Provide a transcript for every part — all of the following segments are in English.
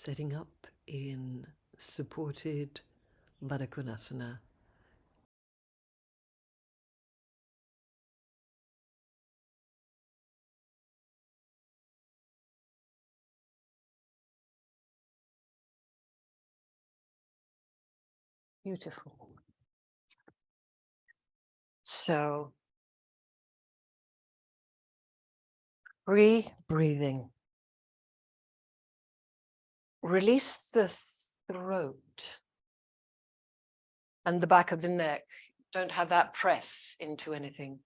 setting up in supported Baddha Konasana. Beautiful. So, free breathing. Release the throat and the back of the neck. Don't have that press into anything.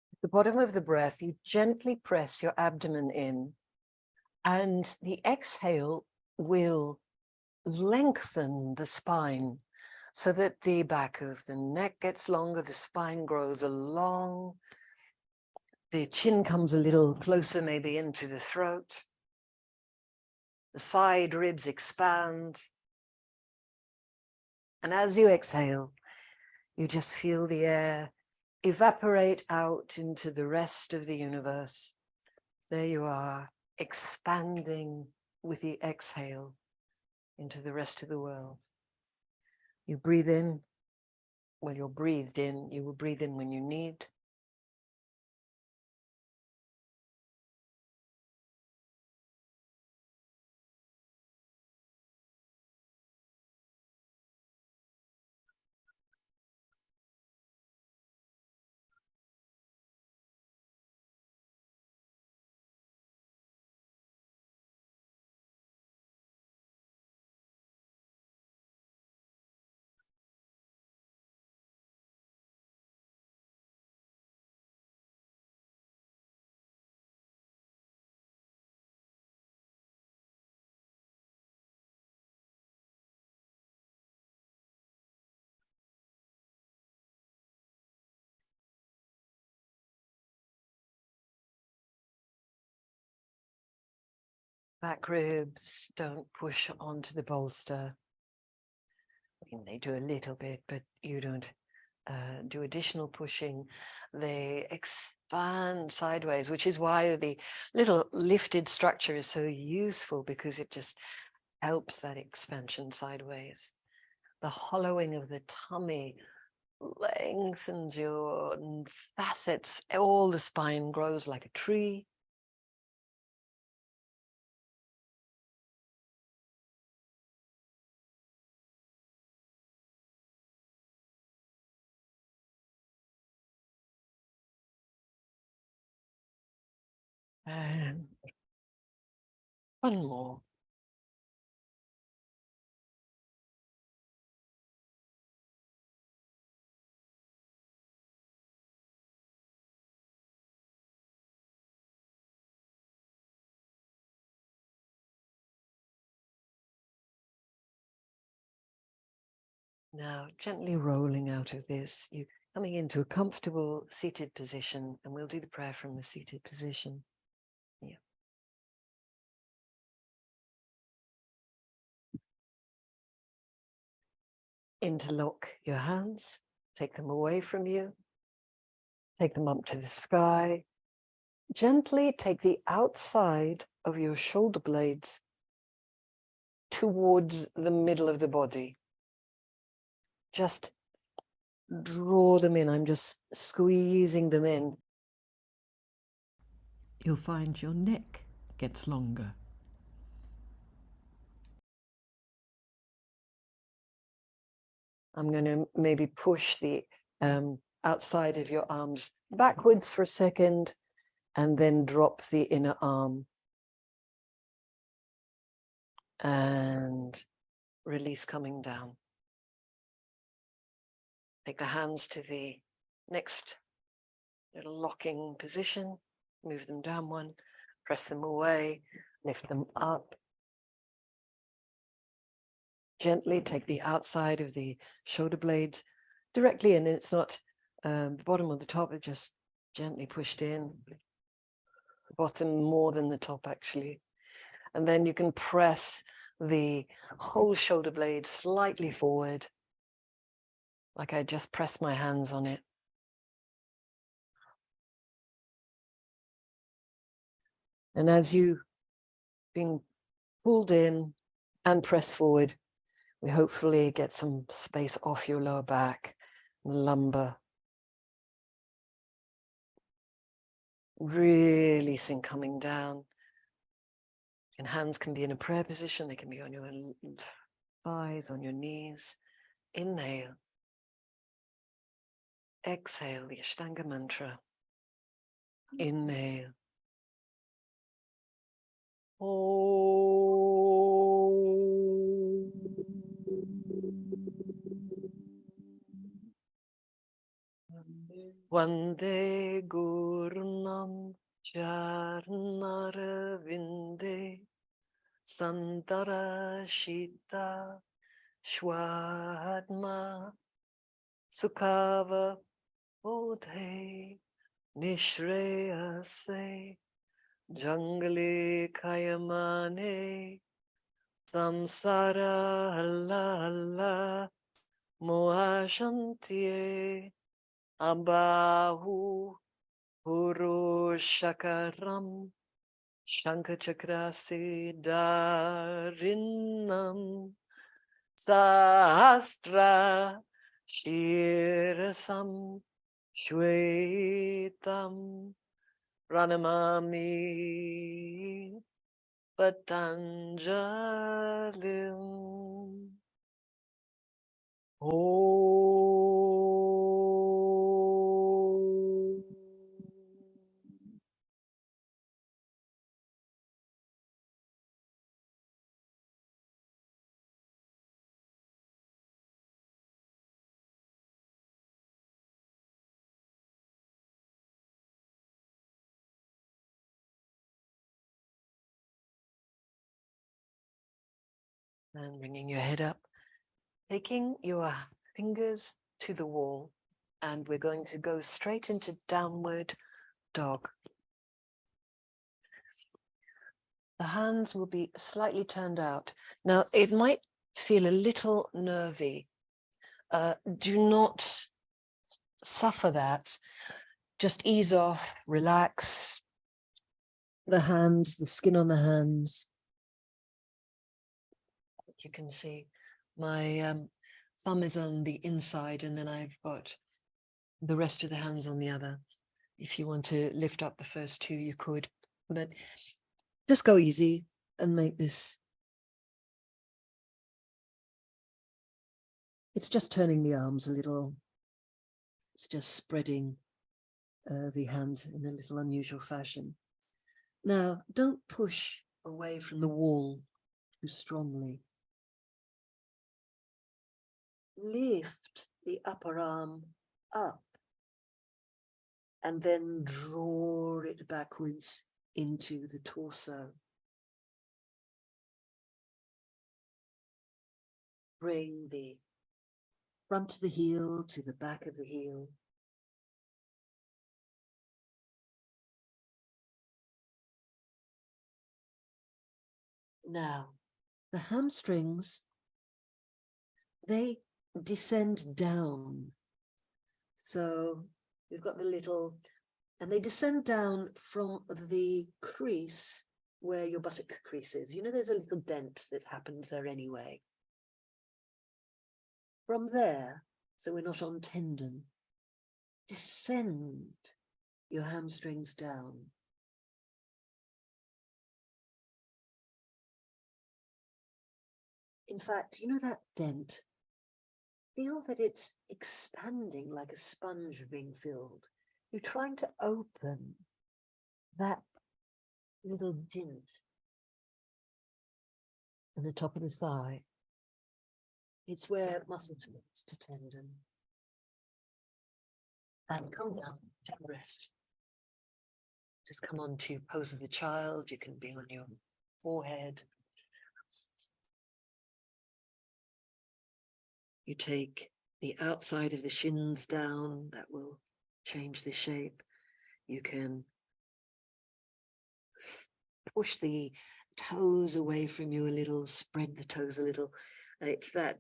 At the bottom of the breath, you gently press your abdomen in, and the exhale will lengthen the spine so that the back of the neck gets longer, the spine grows along, the chin comes a little closer maybe into the throat, the side ribs expand, and as you exhale, you just feel the air evaporate out into the rest of the universe. There you are, expanding with the exhale into the rest of the world. You breathe in. Well, you're breathed in. You will breathe in when you need. Back ribs don't push onto the bolster. I mean, they do a little bit, but you don't do additional pushing. They expand sideways, which is why the little lifted structure is so useful, because it just helps that expansion sideways. The hollowing of the tummy lengthens your facets. All the spine grows like a tree. And one more. Now, gently rolling out of this, you coming into a comfortable seated position, and we'll do the prayer from the seated position. Yeah. Interlock your hands, take them away from you, take them up to the sky. Gently take the outside of your shoulder blades towards the middle of the body. Just draw them in. I'm just squeezing them in. You'll find your neck gets longer. I'm going to maybe push the outside of your arms backwards for a second, and then drop the inner arm. And release, coming down. Take the hands to the next little locking position. Move them down one, press them away, lift them up. Gently take the outside of the shoulder blades directly in. It's not the bottom or the top, it just gently pushed in. The bottom more than the top, actually. And then you can press the whole shoulder blade slightly forward, like I just pressed my hands on it. And as you've been pulled in and pressed forward, we hopefully get some space off your lower back, lumbar. Releasing, coming down. And hands can be in a prayer position. They can be on your thighs, on your knees. Inhale. Exhale, the Ashtanga mantra. Inhale. Om. Vande Gurnam Charnarvinde Santarashita Shwadma Sukhava Bodhe Nishreyase Jangale Kayamane Samsara Halala Moashantie Abahu Purushakaram Shankachakrasi Darinam Sahasra Shirasam Shwetam Pranamami Patanjalim. Om. And bringing your head up, taking your fingers to the wall, and we're going to go straight into downward dog. The hands will be slightly turned out. Now, it might feel a little nervy. Do not suffer that. Just ease off, relax the hands, the skin on the hands. You can see my thumb is on the inside, and then I've got the rest of the hands on the other. If you want to lift up the first two, you could, but just go easy and make this. It's just turning the arms a little. It's just spreading the hands in a little unusual fashion. Now, don't push away from the wall too strongly. Lift the upper arm up and then draw it backwards into the torso. Bring the front of the heel to the back of the heel. Now, the hamstrings, they descend down. So we've got the little, and they descend down from the crease where your buttock crease is. You know, there's a little dent that happens there anyway. From there, so we're not on tendon, descend your hamstrings down. In fact, you know that dent? Feel that it's expanding like a sponge being filled. You're trying to open that little dent in the top of the thigh. It's where muscle meets to tendon. And come down, take a rest. Just come on to pose of the child. You can be on your forehead. You take the outside of the shins down. That will change the shape. You can push the toes away from you a little, spread the toes a little. It's that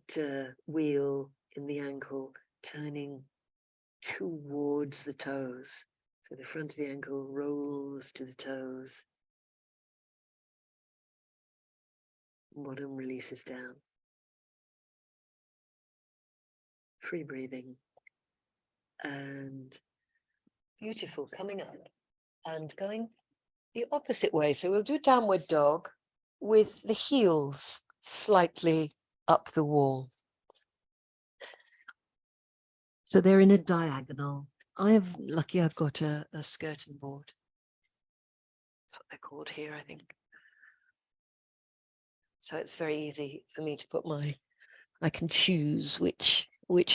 wheel in the ankle turning towards the toes. So the front of the ankle rolls to the toes. Bottom releases down. Free breathing. And beautiful, coming up and going the opposite way. So we'll do downward dog with the heels slightly up the wall. So they're in a diagonal. I've got a skirting board. That's what they're called here, I think. So it's very easy for me to put I can choose which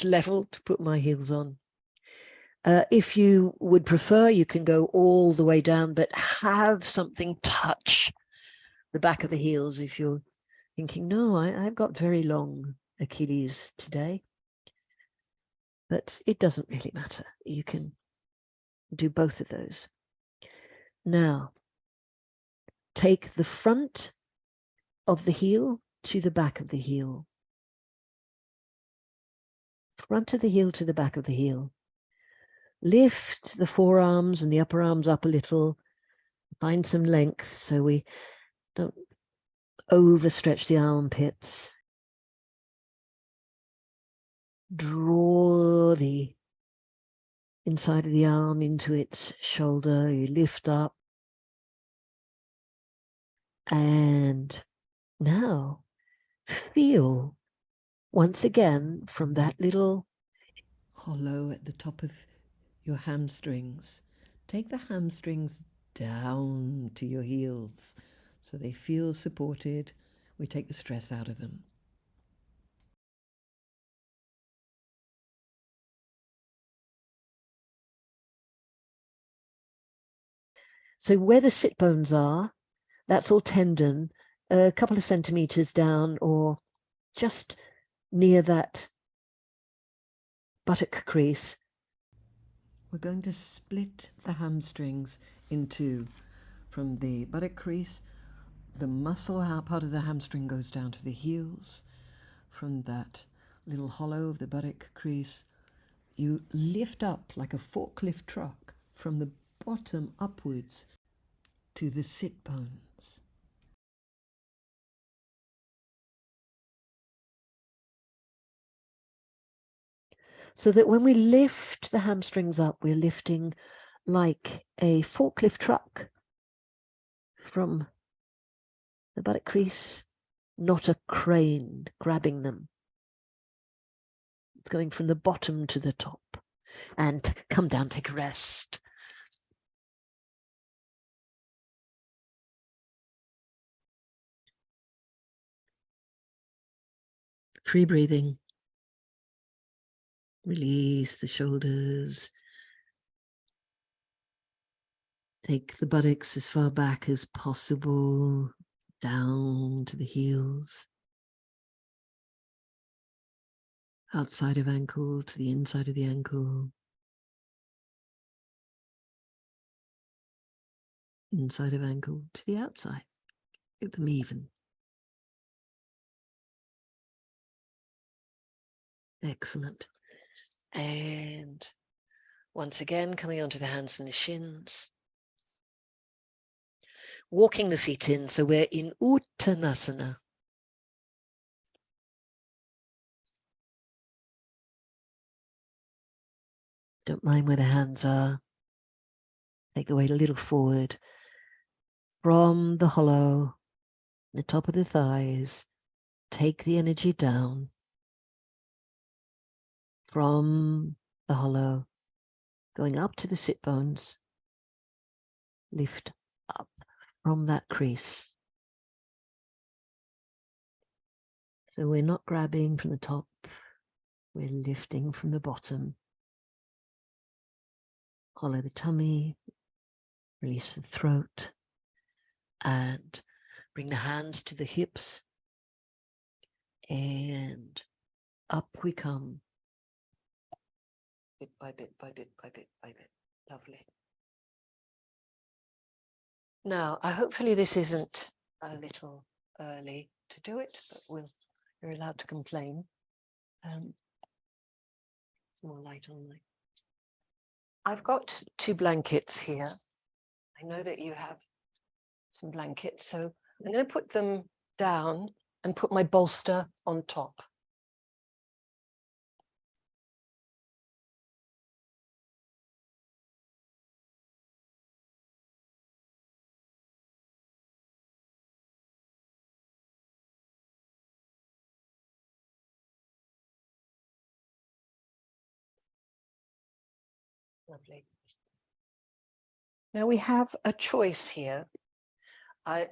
level to put my heels on. If you would prefer, you can go all the way down, but have something touch the back of the heels if you're thinking, no, I've got very long Achilles today. But it doesn't really matter. You can do both of those. Now, take the front of the heel to the back of the heel. Front of the heel to the back of the heel. Lift the forearms and the upper arms up a little. Find some length so we don't overstretch the armpits. Draw the inside of the arm into its shoulder. You lift up. And now feel once again from that little hollow at the top of your hamstrings. Take the hamstrings down to your heels so they feel supported. We take the stress out of them. So where the sit bones are, that's all tendon, a couple of centimeters down or just near that buttock crease. We're going to split the hamstrings in two. From the buttock crease, the muscle part of the hamstring goes down to the heels. From that little hollow of the buttock crease, you lift up like a forklift truck from the bottom upwards to the sit bones. So that when we lift the hamstrings up, we're lifting like a forklift truck from the buttock crease, not a crane grabbing them. It's going from the bottom to the top. And come down, take a rest. Free breathing. Release the shoulders. Take the buttocks as far back as possible, down to the heels. Outside of ankle to the inside of the ankle. Inside of ankle to the outside. Get them even. Excellent. And once again, coming onto the hands and the shins. Walking the feet in, so we're in Uttanasana. Don't mind where the hands are. Take the weight a little forward. From the hollow, the top of the thighs, take the energy down. From the hollow, going up to the sit bones. Lift up from that crease. So we're not grabbing from the top, we're lifting from the bottom. Hollow the tummy, release the throat, and bring the hands to the hips, and up we come. Bit by bit, by bit, by bit, by bit. Lovely. Now, hopefully this isn't a little early to do it, but you're allowed to complain. It's more light on my. I've got 2 blankets here. I know that you have some blankets, so I'm going to put them down and put my bolster on top. Lovely. Now we have a choice here.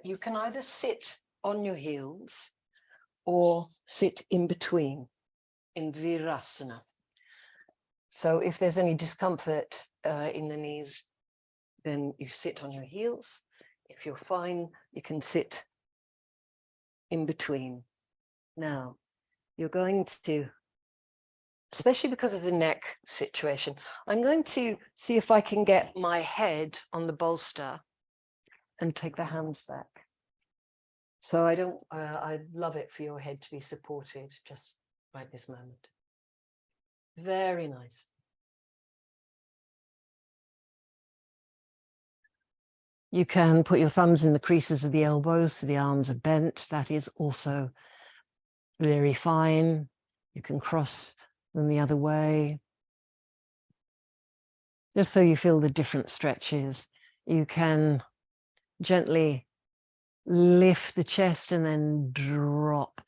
You can either sit on your heels or sit in between in Virasana. So if there's any discomfort in the knees, then you sit on your heels. If you're fine, you can sit in between. Now, you're going to, especially because of the neck situation, I'm going to see if I can get my head on the bolster and take the hands back. So I'd love it for your head to be supported just right this moment. Very nice. You can put your thumbs in the creases of the elbows so the arms are bent. That is also very fine. You can cross them the other way. Just so you feel the different stretches. You can gently lift the chest and then drop.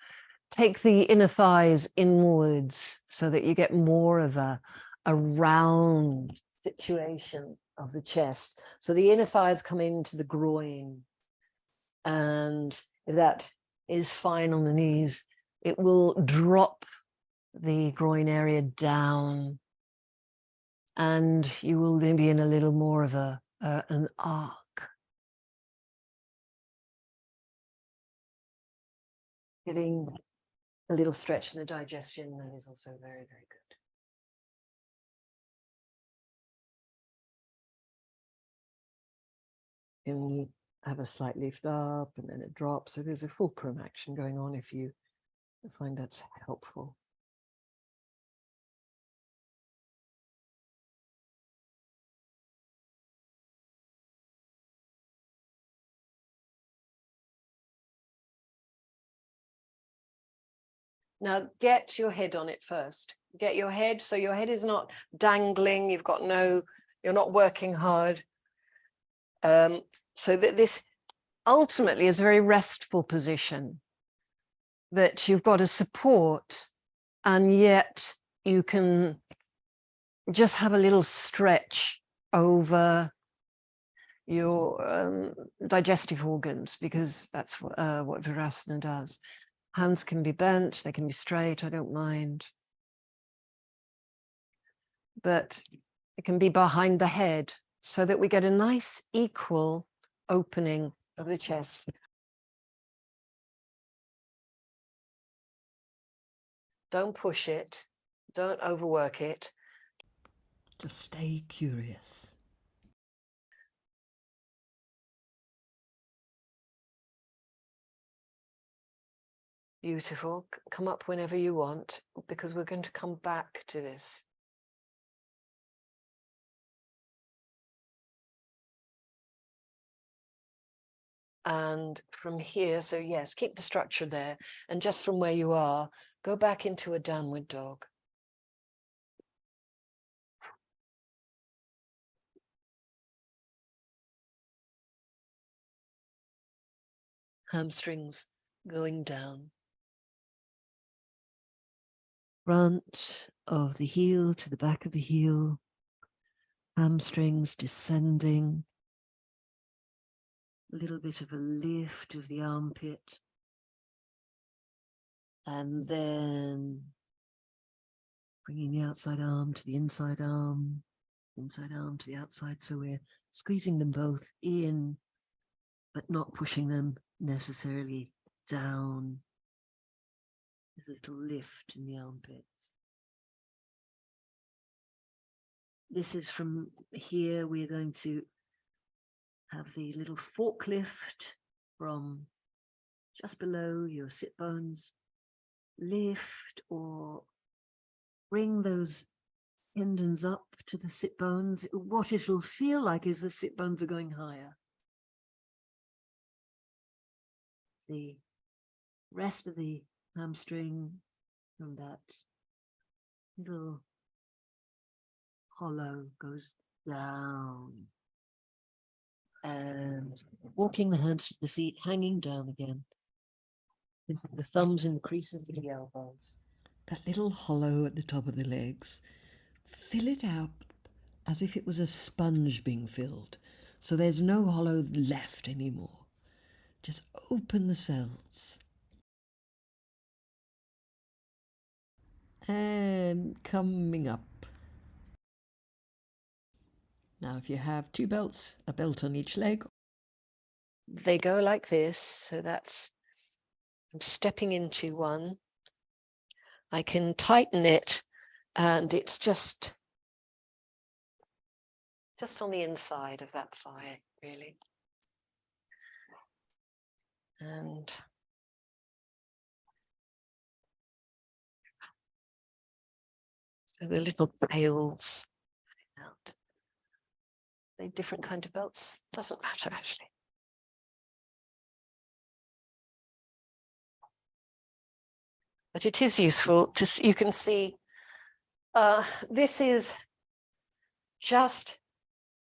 Take the inner thighs inwards so that you get more of a round situation of the chest. So the inner thighs come into the groin. And if that is fine on the knees, it will drop the groin area down. And you will then be in a little more of an arc. Getting a little stretch in the digestion, that is also very, very good. And you have a slight lift up and then it drops. So there's a fulcrum action going on if you find that's helpful. Now get your head on it first. Get your head, so your head is not dangling, you're not working hard. So that this ultimately is a very restful position, that you've got a support and yet you can just have a little stretch over your digestive organs, because that's what Virasana does. Hands can be bent, they can be straight, I don't mind. But it can be behind the head so that we get a nice equal opening of the chest. Don't push it, don't overwork it. Just stay curious. Beautiful. Come up whenever you want, because we're going to come back to this. And from here, so yes, keep the structure there. And just from where you are, go back into a downward dog. Hamstrings going down. Front of the heel to the back of the heel. Hamstrings descending. A little bit of a lift of the armpit. And then bringing the outside arm to the inside arm to the outside. So we're squeezing them both in, but not pushing them necessarily down. There's a little lift in the armpits. This is from here, we're going to have the little forklift from just below your sit bones, lift or bring those tendons up to the sit bones. What it'll feel like is the sit bones are going higher. The rest of the hamstring from that little hollow goes down. And walking the hands to the feet, hanging down again. The thumbs in the creases of the elbows. That little hollow at the top of the legs, fill it out as if it was a sponge being filled. So there's no hollow left anymore. Just open the cells. And coming up. Now, if you have two belts, a belt on each leg. They go like this. So that's, I'm stepping into one. I can tighten it and it's just on the inside of that thigh, really. And so the little tails out. They're different kind of belts. Doesn't matter, actually. But it is useful to see, you can see this is just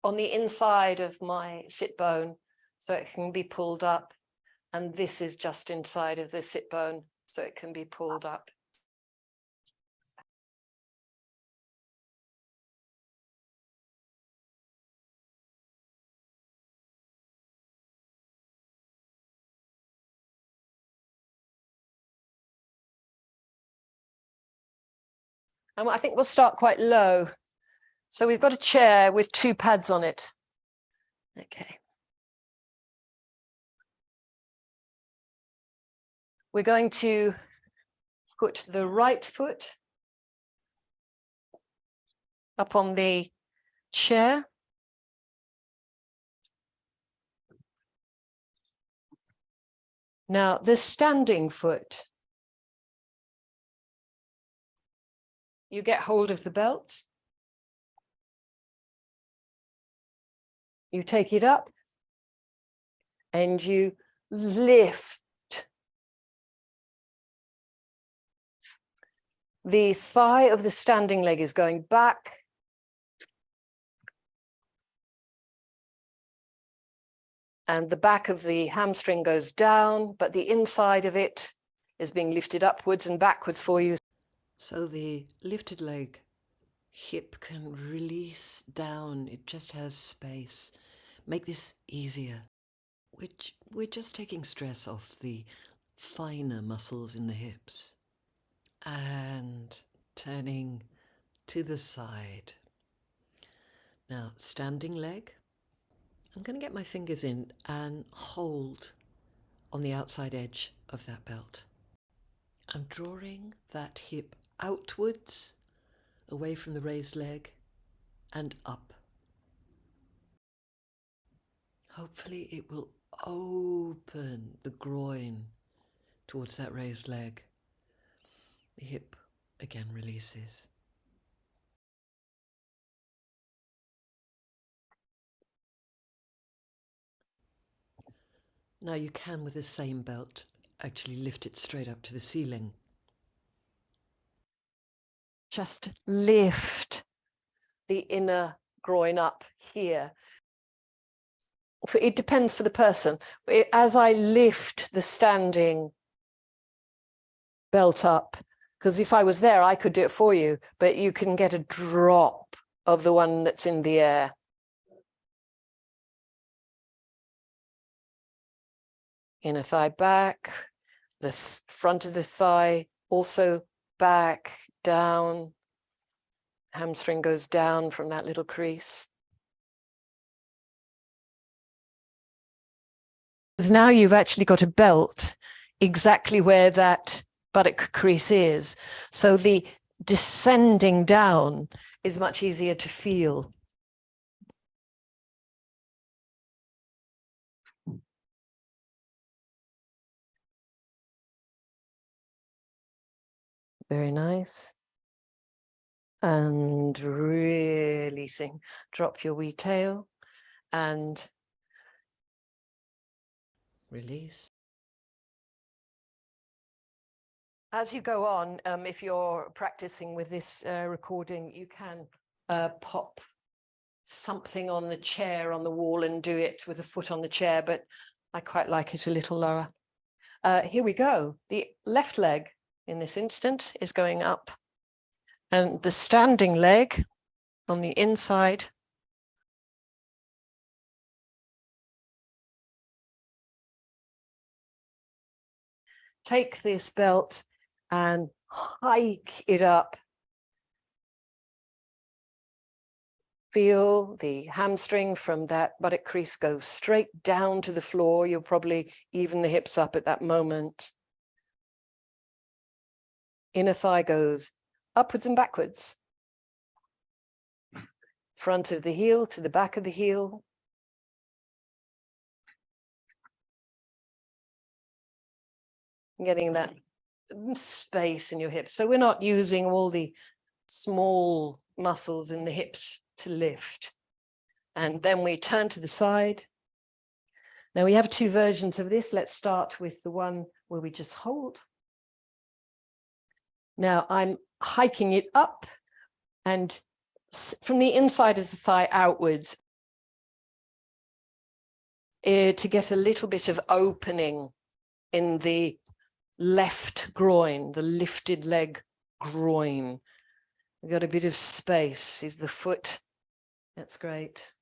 on the inside of my sit bone, so it can be pulled up. And this is just inside of the sit bone, so it can be pulled up. And I think we'll start quite low. So we've got a chair with two pads on it. Okay. We're going to put the right foot up on the chair. Now, the standing foot, you get hold of the belt. You take it up and you lift. The thigh of the standing leg is going back. And the back of the hamstring goes down, but the inside of it is being lifted upwards and backwards for you. So the lifted leg, hip can release down. It just has space. Make this easier. We're just taking stress off the finer muscles in the hips. And turning to the side. Now, standing leg. I'm going to get my fingers in and hold on the outside edge of that belt. I'm drawing that hip outwards, away from the raised leg, and up. Hopefully it will open the groin towards that raised leg. The hip again releases. Now you can, with the same belt, actually lift it straight up to the ceiling. Just lift the inner groin up here. It depends for the person. As I lift the standing belt up, because if I was there, I could do it for you, but you can get a drop of the one that's in the air. Inner thigh back, the front of the thigh also back, down. Hamstring goes down from that little crease. Now you've actually got a belt exactly where that buttock crease is. So the descending down is much easier to feel. Very nice. And releasing. Drop your wee tail and release. As you go on, if you're practicing with this recording, you can pop something on the chair on the wall and do it with a foot on the chair, but I quite like it a little lower. Here we go. The left leg in this instance is going up, and the standing leg on the inside take this belt and hike it up. Feel the hamstring from that buttock crease go straight down to the floor. You'll probably even the hips up at that moment. Inner thigh goes upwards and backwards. Front of the heel to the back of the heel. Getting that space in your hips. So we're not using all the small muscles in the hips to lift. And then we turn to the side. Now we have two versions of this. Let's start with the one where we just hold. Now I'm hiking it up and from the inside of the thigh outwards to get a little bit of opening in the left groin, the lifted leg groin. We've got a bit of space. Is the foot? That's great.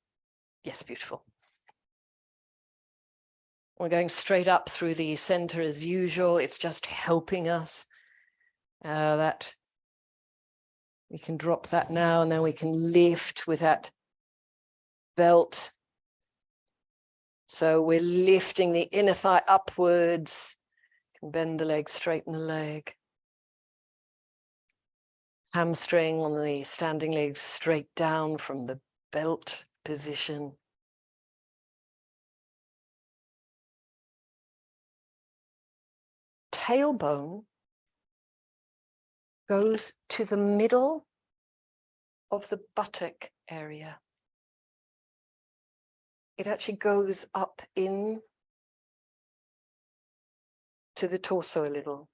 Yes, beautiful. We're going straight up through the center as usual. It's just helping us. That we can drop that now, and then we can lift with that belt. So we're lifting the inner thigh upwards. Can bend the leg, straighten the leg. Hamstring on the standing leg straight down from the belt position. Tailbone goes to the middle of the buttock area. It actually goes up in to the torso a little.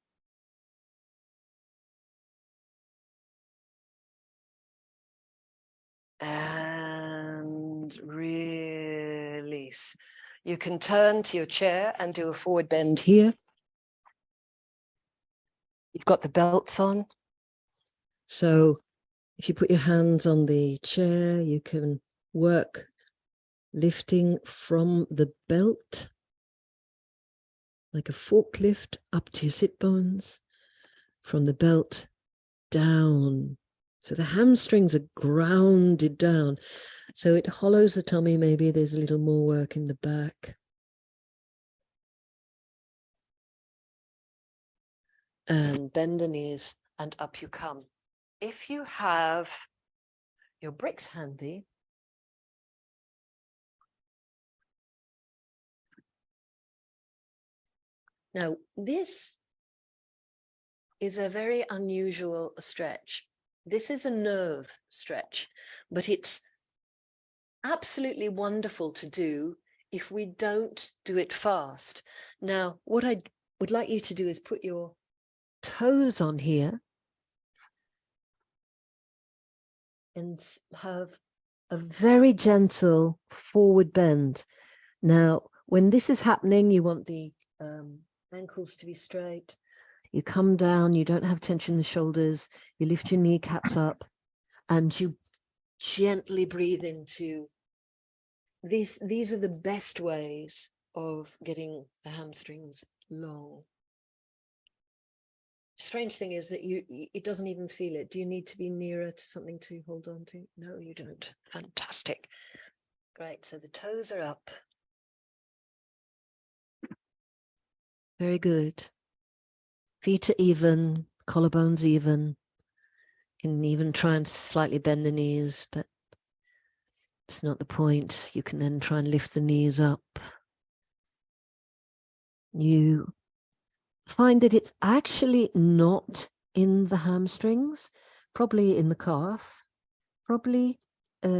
And release. You can turn to your chair and do a forward bend here. You've got the belts on. So if you put your hands on the chair, you can work lifting from the belt like a forklift up to your sit bones, from the belt down. So the hamstrings are grounded down. So it hollows the tummy. Maybe there's a little more work in the back. And bend the knees and up you come. If you have your bricks handy, now this is a very unusual stretch. This is a nerve stretch, but it's absolutely wonderful to do if we don't do it fast. Now, what I would like you to do is put your toes on here and have a very gentle forward bend. Now, when this is happening, you want the ankles to be straight. You come down, you don't have tension in the shoulders, you lift your kneecaps up, and you gently breathe into these. These are the best ways of getting the hamstrings long. Strange thing is that it doesn't even feel it. Do you need to be nearer to something to hold on to? No, you don't. Fantastic. Great. So the toes are up. Very good. Feet are even, collarbones even. You can even try and slightly bend the knees, but it's not the point. You can then try and lift the knees up. You find that it's actually not in the hamstrings, probably in the calf, probably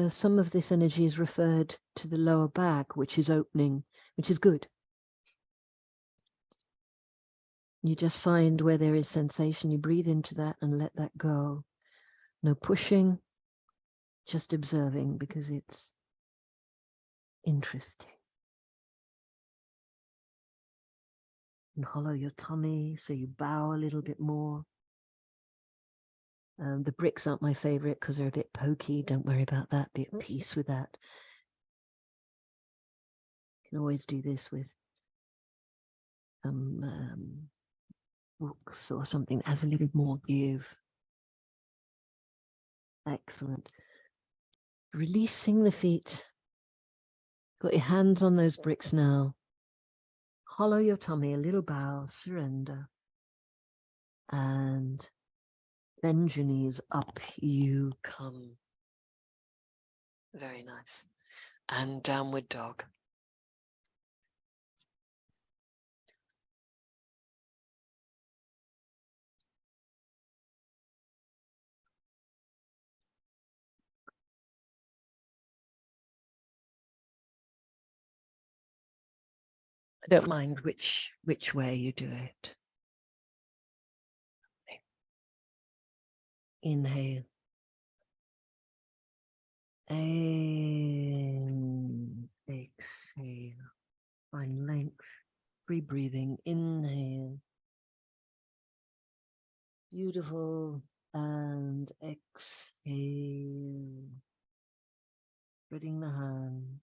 some of this energy is referred to the lower back, which is opening, which is good. You just find where there is sensation, you breathe into that and let that go. No pushing, just observing because it's interesting. And hollow your tummy so you bow a little bit more. The bricks aren't my favorite because they're a bit pokey. Don't worry about that. Be at peace with that. You can always do this with books or something that has a little more give. Excellent. Releasing the feet. Got your hands on those bricks now. Hollow your tummy, a little bow, surrender. And bend your knees, up you come. Very nice. And downward dog. I don't mind which way you do it. Inhale. And exhale. Find length. Free breathing. Inhale. Beautiful. And exhale. Spreading the hand.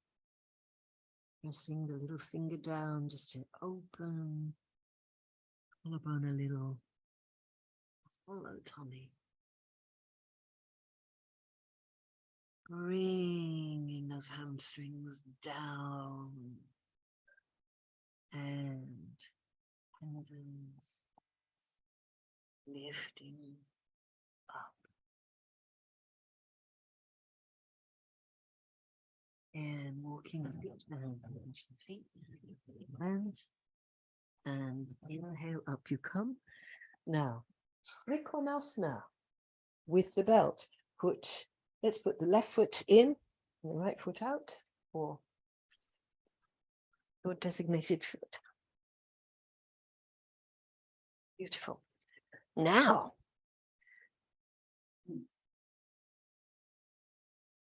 Pressing the little finger down just to open. Collarbone a little. Follow tummy. Bringing those hamstrings down. And tendons lifting up. And walking the feet down against the feet. Hands. And inhale, up you come. Now, Trikonasana with the belt. Let's put the left foot in and the right foot out, or your designated foot. Beautiful. Now,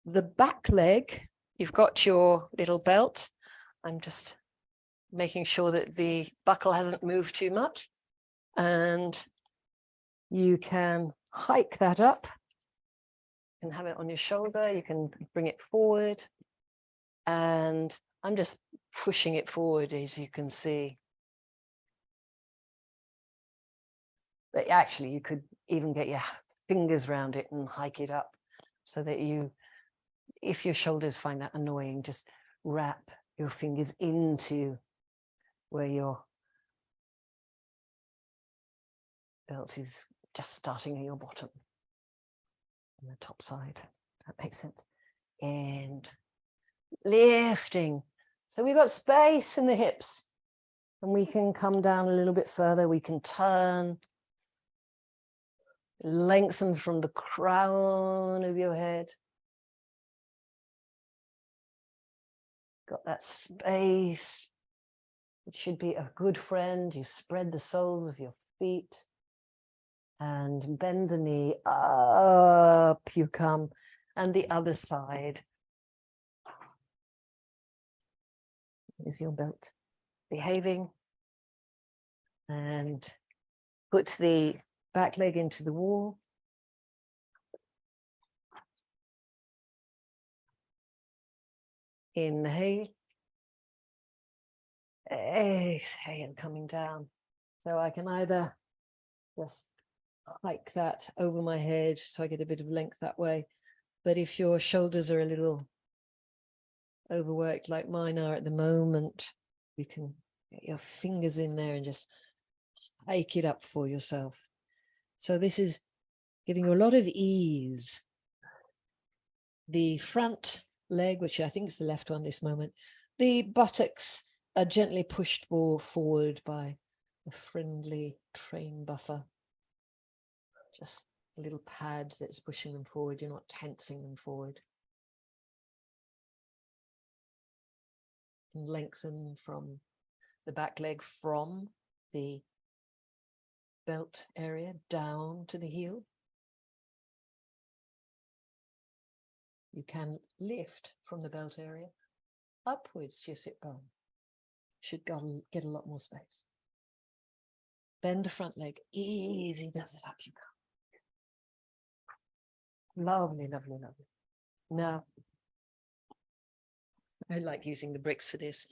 the back leg, you've got your little belt. I'm just making sure that the buckle hasn't moved too much. And you can hike that up. You can have it on your shoulder. You can bring it forward. And I'm just pushing it forward, as you can see. But actually, you could even get your fingers around it and hike it up so that you, if your shoulders find that annoying, just wrap your fingers into where your belt is just starting at your bottom on the top side. That makes sense. And lifting. So we've got space in the hips and we can come down a little bit further. We can turn, lengthen from the crown of your head. Got that space. It should be a good friend. You spread the soles of your feet and bend the knee, up you come, and the other side. Is your belt behaving? And put the back leg into the wall. Inhale. Exhale, coming down. So I can either just hike that over my head so I get a bit of length that way. But if your shoulders are a little overworked like mine are at the moment, you can get your fingers in there and just hike it up for yourself. So this is giving you a lot of ease. The front leg, which I think is the left one this moment, the buttocks are gently pushed forward by a friendly train buffer. just a little pad that's pushing them forward. You're not tensing them forward. And lengthen from the back leg from the belt area down to the heel. You can lift from the belt area upwards to your sit bone. Should get a lot more space. Bend the front leg, easy does it, up you go. Lovely, lovely, lovely. Now, I like using the bricks for this.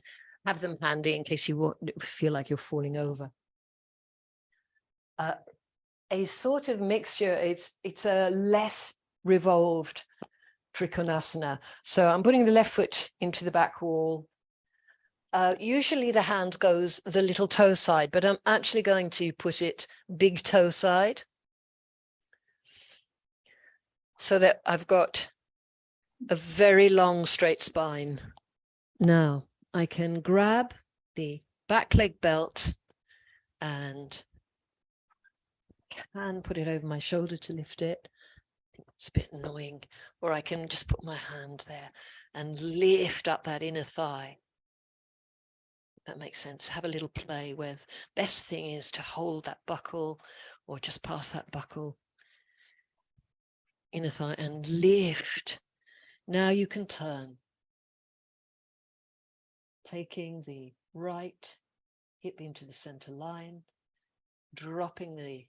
Have them handy in case you feel like you're falling over. A sort of mixture, it's a less revolved Trikonasana. So I'm putting the left foot into the back wall. Usually the hand goes the little toe side, but I'm actually going to put it big toe side so that I've got a very long straight spine. Now I can grab the back leg belt and can put it over my shoulder to lift it. I think it's a bit annoying. Or I can just put my hand there and lift up that inner thigh. That makes sense. Have a little play with. Best thing is to hold that buckle or just pass that buckle, inner thigh, and lift. Now you can turn. Taking the right hip into the center line, dropping the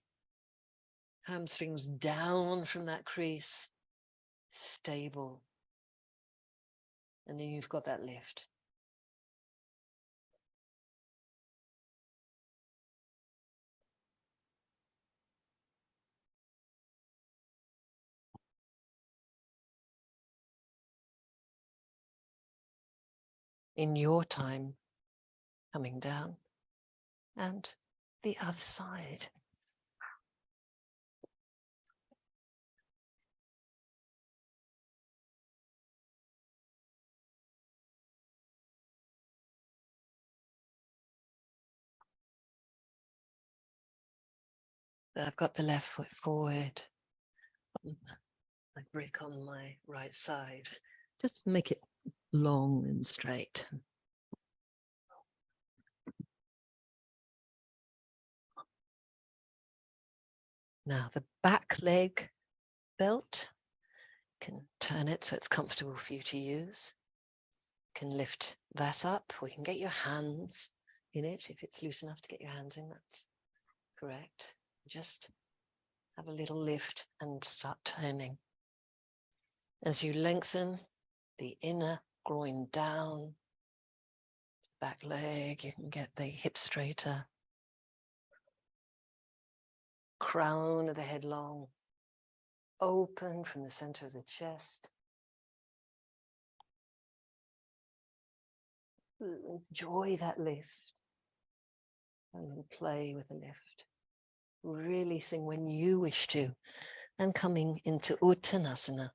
hamstrings down from that crease, stable. And then you've got that lift. In your time, coming down, and the other side. I've got the left foot forward, my brick on my right side. Just make it long and straight. Now the back leg belt, can turn it so it's comfortable for you to use. Can lift that up, or you can get your hands in it if it's loose enough to get your hands in. That's correct. Just have a little lift and start turning. As you lengthen the inner groin down, back leg, you can get the hip straighter. Crown of the head long, open from the center of the chest. Enjoy that lift and play with the lift. Releasing when you wish to, and coming into Uttanasana.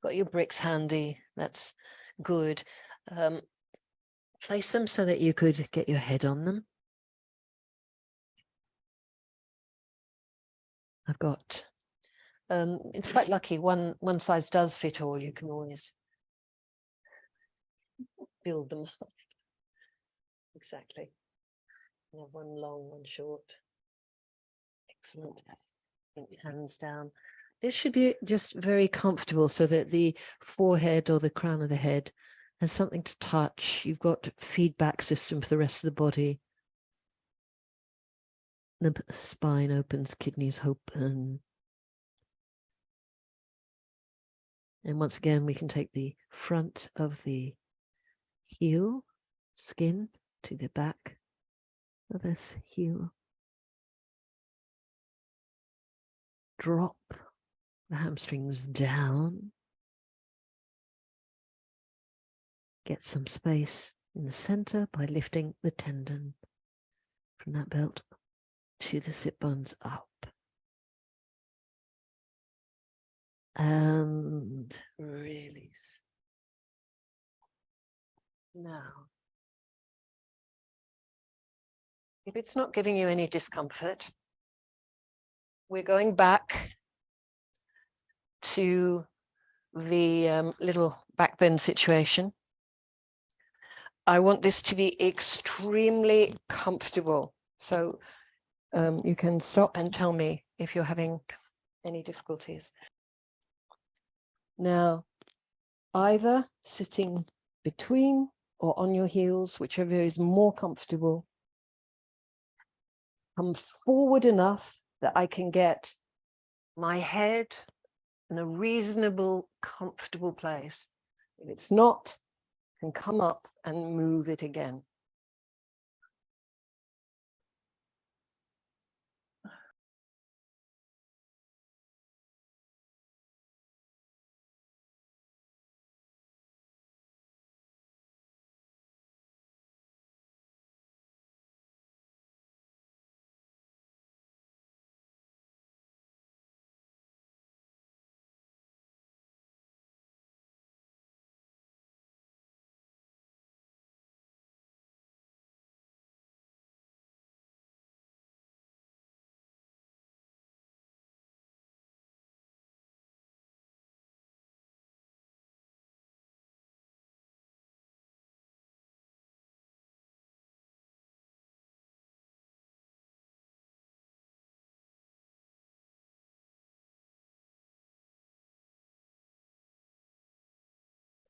Got your bricks handy, that's good. Place them so that you could get your head on them. I've got, it's quite lucky, one size does fit all. You can always build them up. Exactly. You have one long, one short. Excellent. Hands down. This should be just very comfortable so that the forehead or the crown of the head has something to touch. You've got feedback system for the rest of the body. The spine opens, kidneys open. And once again, we can take the front of the heel, skin to the back of this heel. Drop the hamstrings down. Get some space in the center by lifting the tendon from that belt to the sit bones up. And release. Now, if it's not giving you any discomfort, we're going back to the little back bend situation. I want this to be extremely comfortable. So you can stop and tell me if you're having any difficulties. Now, either sitting between or on your heels, whichever is more comfortable. Come forward enough that I can get my head in a reasonable, comfortable place. If it's not, I can come up and move it again.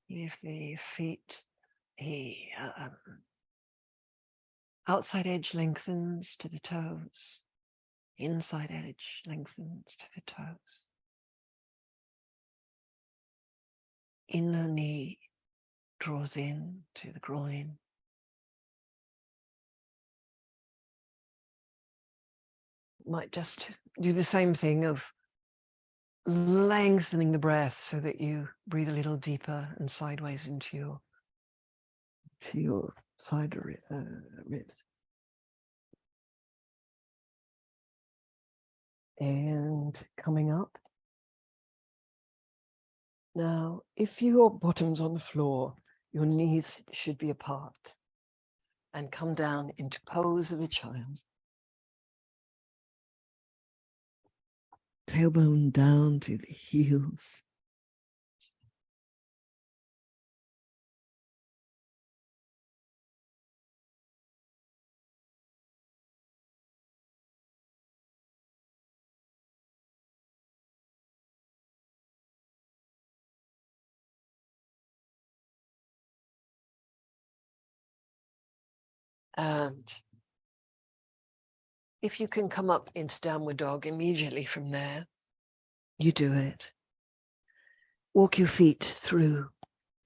Leave the feet, the outside edge lengthens to the toes, inside edge lengthens to the toes. Inner knee draws in to the groin. Might just do the same thing of lengthening the breath so that you breathe a little deeper and sideways into your side ribs. And coming up. Now, if your bottom's on the floor, your knees should be apart and come down into pose of the child. Tailbone down to the heels. And if you can come up into downward dog immediately from there, you do it. Walk your feet through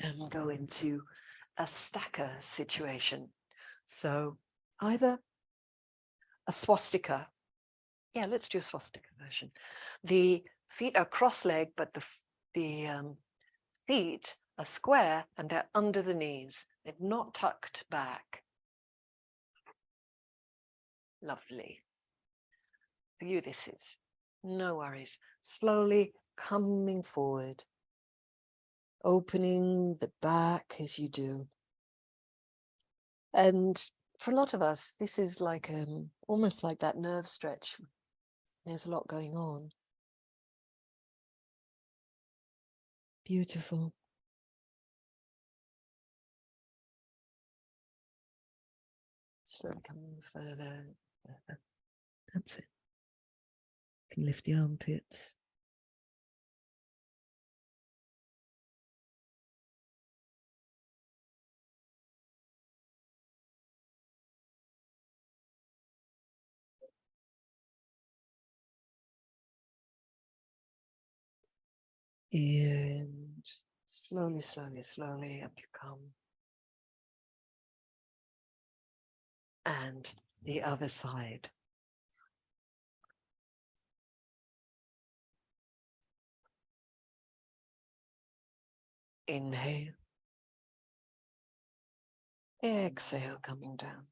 and go into a stacker situation. So either a swastika. Yeah, let's do a swastika version. The feet are cross-legged, but the feet are square and they're under the knees. They've not tucked back. Lovely. For you, this is no worries. Slowly coming forward, opening the back as you do. And for a lot of us, this is like almost like that nerve stretch. There's a lot going on. Beautiful. Slowly coming further. That's it. You can lift the armpits. And slowly, slowly, slowly up you come. And the other side. Inhale. Exhale, coming down.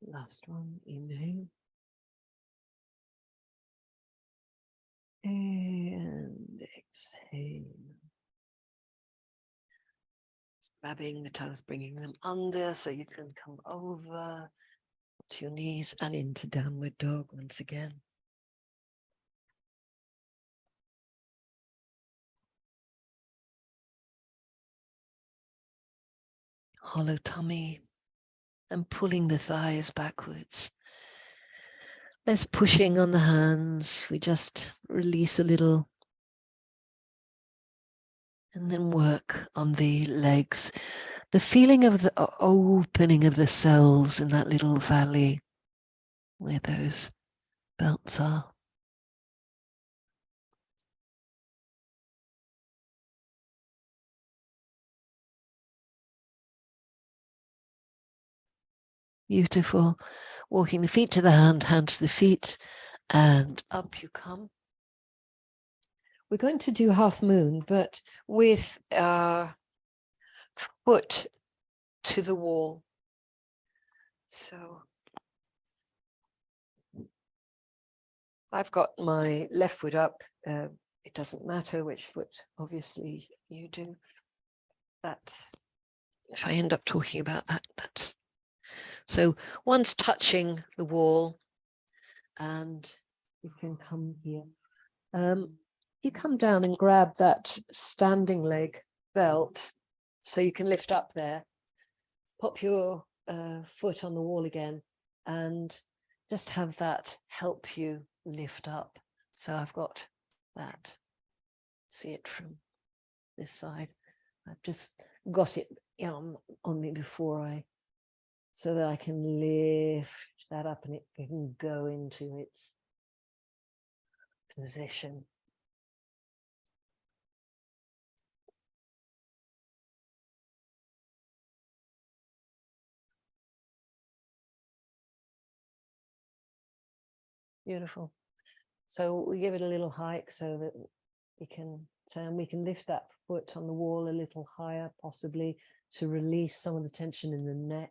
Last one, inhale. And exhale. Grabbing the toes, bringing them under so you can come over to your knees and into downward dog once again. Hollow tummy and pulling the thighs backwards. Less pushing on the hands. We just release a little and then work on the legs. The feeling of the opening of the cells in that little valley where those belts are. Beautiful. Walking the feet to the hand, hand to the feet, and up you come. We're going to do half moon, but with foot to the wall. So I've got my left foot up. It doesn't matter which foot, obviously you do. That's, if I end up talking about that, that's. So one's touching the wall and you can come here. You come down and grab that standing leg belt so you can lift up there. Pop your foot on the wall again and just have that help you lift up. So I've got that. See it from this side. I've just got it on me before so that I can lift that up and it can go into its position. Beautiful. So we give it a little hike so that we can turn, we can lift that foot on the wall a little higher, possibly to release some of the tension in the neck.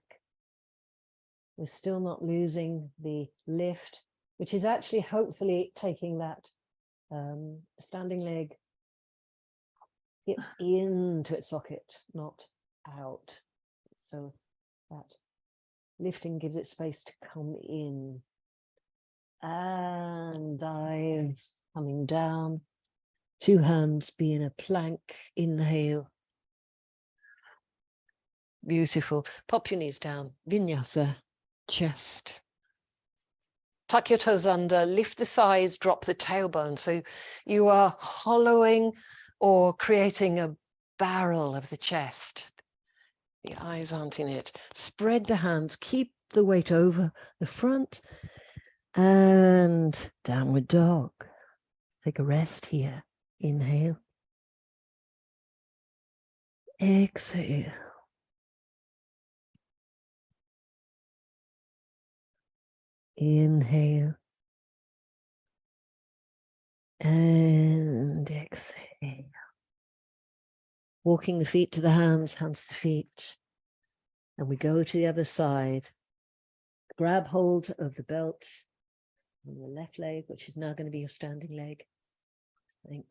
We're still not losing the lift, which is actually hopefully taking that standing leg into its socket, not out. So that lifting gives it space to come in. And dive, coming down. Two hands be in a plank, inhale. Beautiful. Pop your knees down, vinyasa, chest. Tuck your toes under, lift the thighs, drop the tailbone. So you are hollowing or creating a barrel of the chest. The eyes aren't in it. Spread the hands, keep the weight over the front and downward dog. Take a rest here. Inhale. Exhale. Inhale. And exhale. Walking the feet to the hands, hands to feet. And we go to the other side. Grab hold of the belt on the left leg, which is now going to be your standing leg.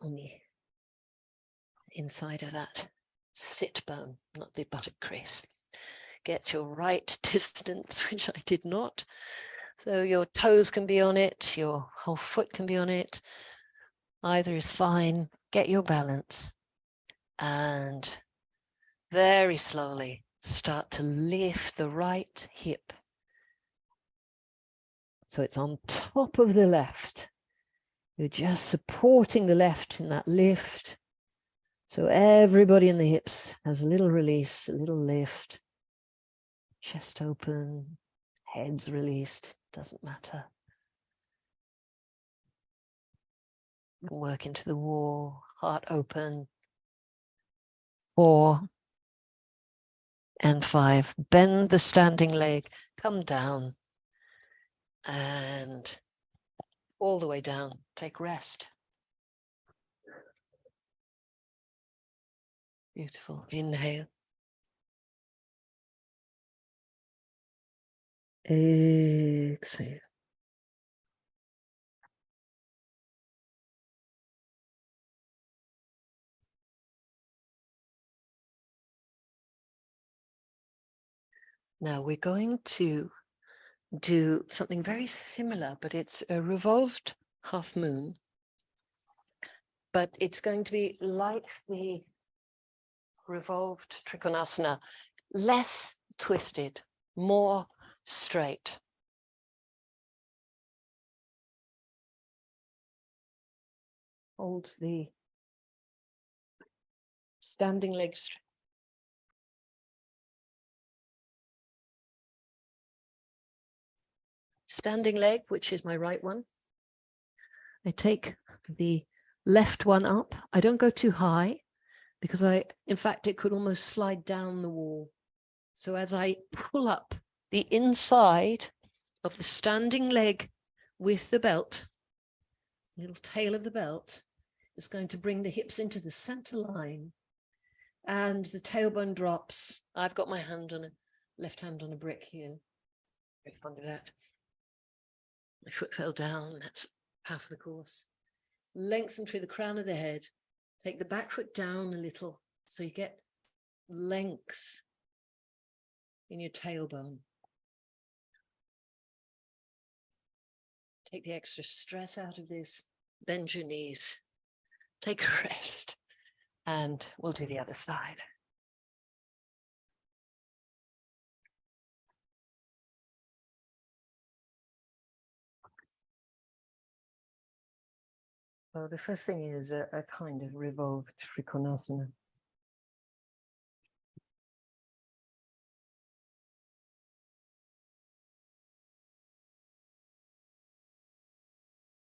On the inside of that sit bone, not the buttock crease. Get your right distance, which I did not. So your toes can be on it, your whole foot can be on it. Either is fine. Get your balance. And very slowly start to lift the right hip. So it's on top of the left. You're just supporting the left in that lift. So everybody in the hips has a little release, a little lift. Chest open, heads released, doesn't matter. You can work into the wall, heart open. 4 and 5. Bend the standing leg, come down. And all the way down, take rest. Beautiful. Inhale. Exhale. Now we're going to do something very similar, but it's a revolved half moon. But it's going to be like the revolved Trikonasana, less twisted, more straight. Hold the standing leg straight. Standing leg, which is my right one. I take the left one up. I don't go too high because in fact, it could almost slide down the wall. So as I pull up the inside of the standing leg with the belt, the little tail of the belt is going to bring the hips into the center line and the tailbone drops. I've got my left hand on a brick here. Very fond of that. My foot fell down. That's half of the course. Lengthen through the crown of the head. Take the back foot down a little so you get length in your tailbone. Take the extra stress out of this. Bend your knees. Take a rest. And we'll do the other side. Well, the first thing is a kind of revolved Trikonasana.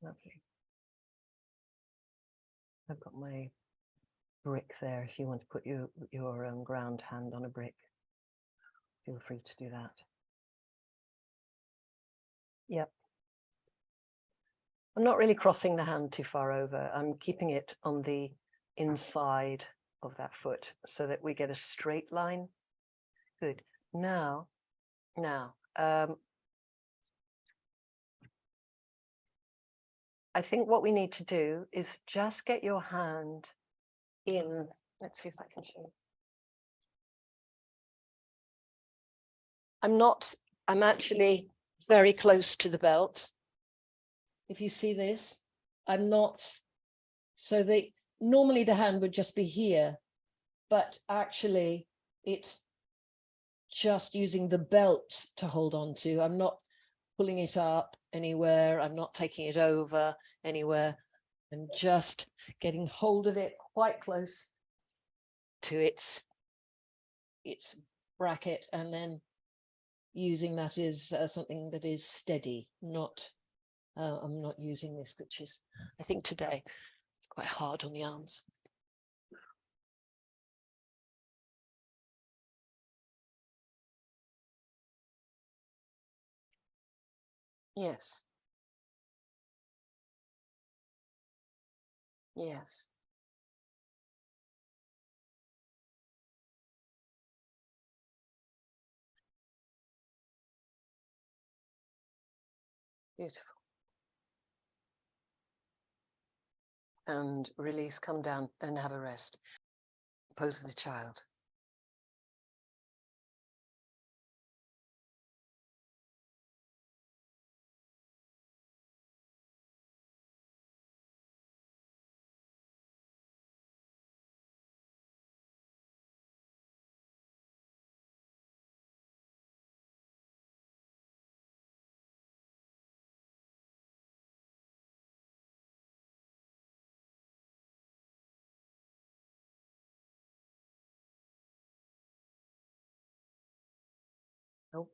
Lovely. I've got my brick there. If you want to put your ground hand on a brick, feel free to do that. Yep. I'm not really crossing the hand too far over. I'm keeping it on the inside of that foot so that we get a straight line. Good. Now, I think what we need to do is just get your hand in. Let's see if I can show you. I'm actually very close to the belt. If you see this, I'm not, so normally the hand would just be here, but actually it's just using the belt to hold on to. I'm not pulling it up anywhere. I'm not taking it over anywhere. I'm just getting hold of it quite close to its bracket, and then using that as something that is steady, not I'm not using this, which is, I think today, it's quite hard on the arms. Yes. Yes. Beautiful. And release, come down and have a rest. Pose of the child.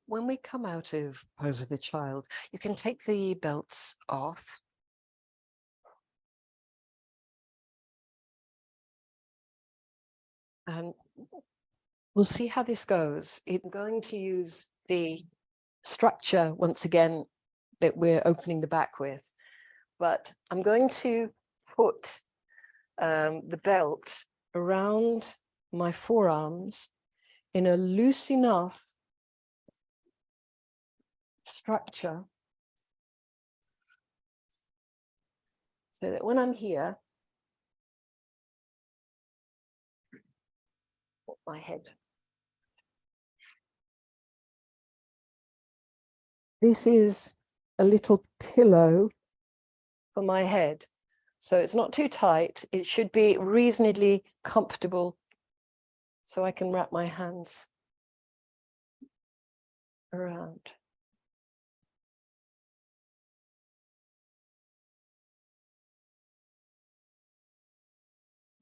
When we come out of pose of the child, you can take the belts off. And we'll see how this goes. I'm going to use the structure once again that we're opening the back with, but I'm going to put the belt around my forearms in a loose enough structure so that when I'm here, put my head. This is a little pillow for my head. So it's not too tight. It should be reasonably comfortable so I can wrap my hands around.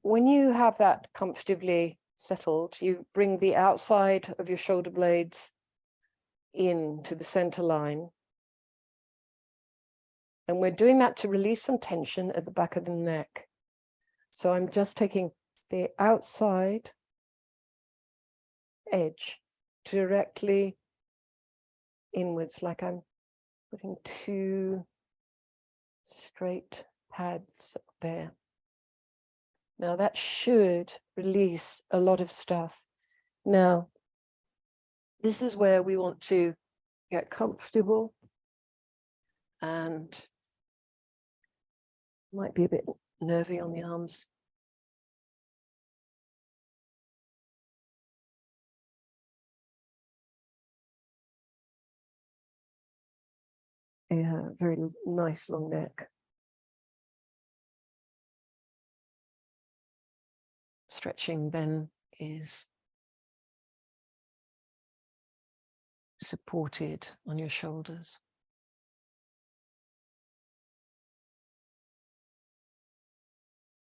When you have that comfortably settled, you bring the outside of your shoulder blades into the center line. And we're doing that to release some tension at the back of the neck. So I'm just taking the outside edge directly inwards, like I'm putting two straight pads there. Now that should release a lot of stuff. Now, this is where we want to get comfortable and might be a bit nervy on the arms. Yeah, very nice long neck. Stretching then is supported on your shoulders.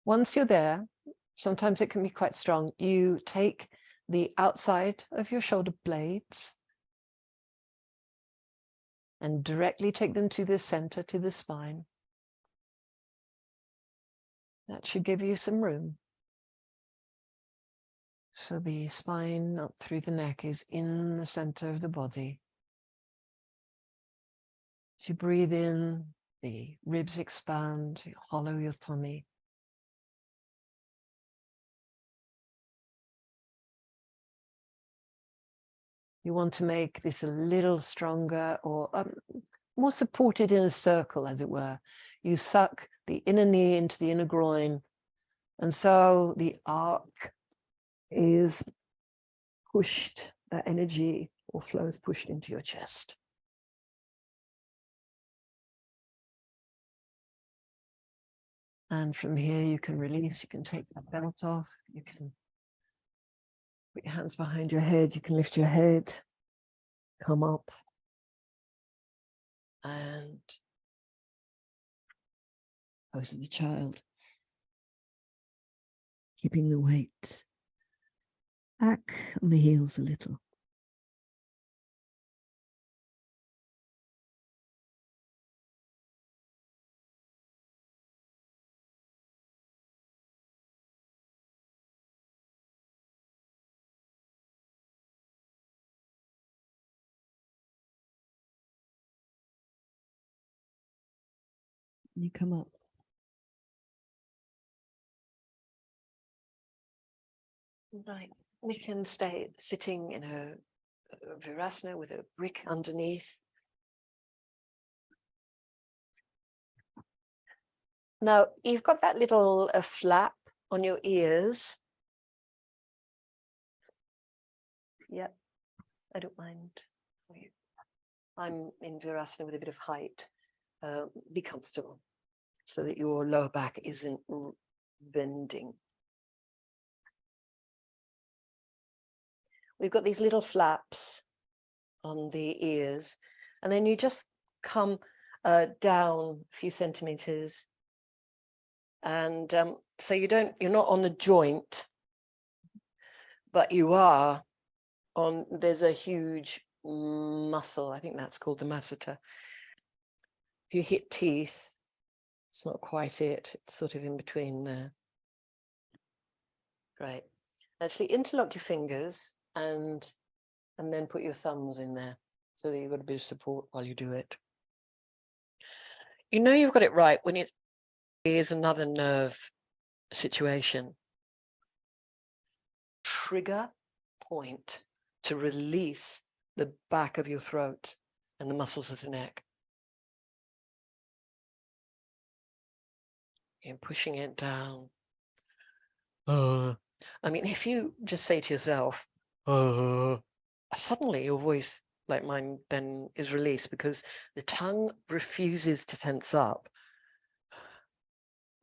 Once you're there, sometimes it can be quite strong. You take the outside of your shoulder blades and directly take them to the center, to the spine. That should give you some room. So the spine up through the neck is in the center of the body. As you breathe in, the ribs expand, you hollow your tummy. You want to make this a little stronger or more supported in a circle, as it were. You suck the inner knee into the inner groin, and so the arc is pushed, that energy or flow is pushed into your chest. And from here you can release, you can take that belt off, you can put your hands behind your head, you can lift your head, come up, and pose of the child. Keeping the weight back on the heels a little. You come up. Right. We can stay sitting in a Virasana with a brick underneath. Now, you've got that little flap on your ears. Yep, I don't mind for you. I'm in Virasana with a bit of height. Be comfortable so that your lower back isn't bending. We've got these little flaps on the ears, and then you just come down a few centimeters. And so you're not on the joint, but you are on, there's a huge muscle. I think that's called the masseter. If you hit teeth, it's not quite it. It's sort of in between there. Great. Actually interlock your fingers and then put your thumbs in there so that you've got a bit of support while you do it. You know you've got it right when it is another nerve situation. Trigger point to release the back of your throat and the muscles of the neck. You're pushing it down. I mean, if you just say to yourself, suddenly your voice, like mine, then is released because the tongue refuses to tense up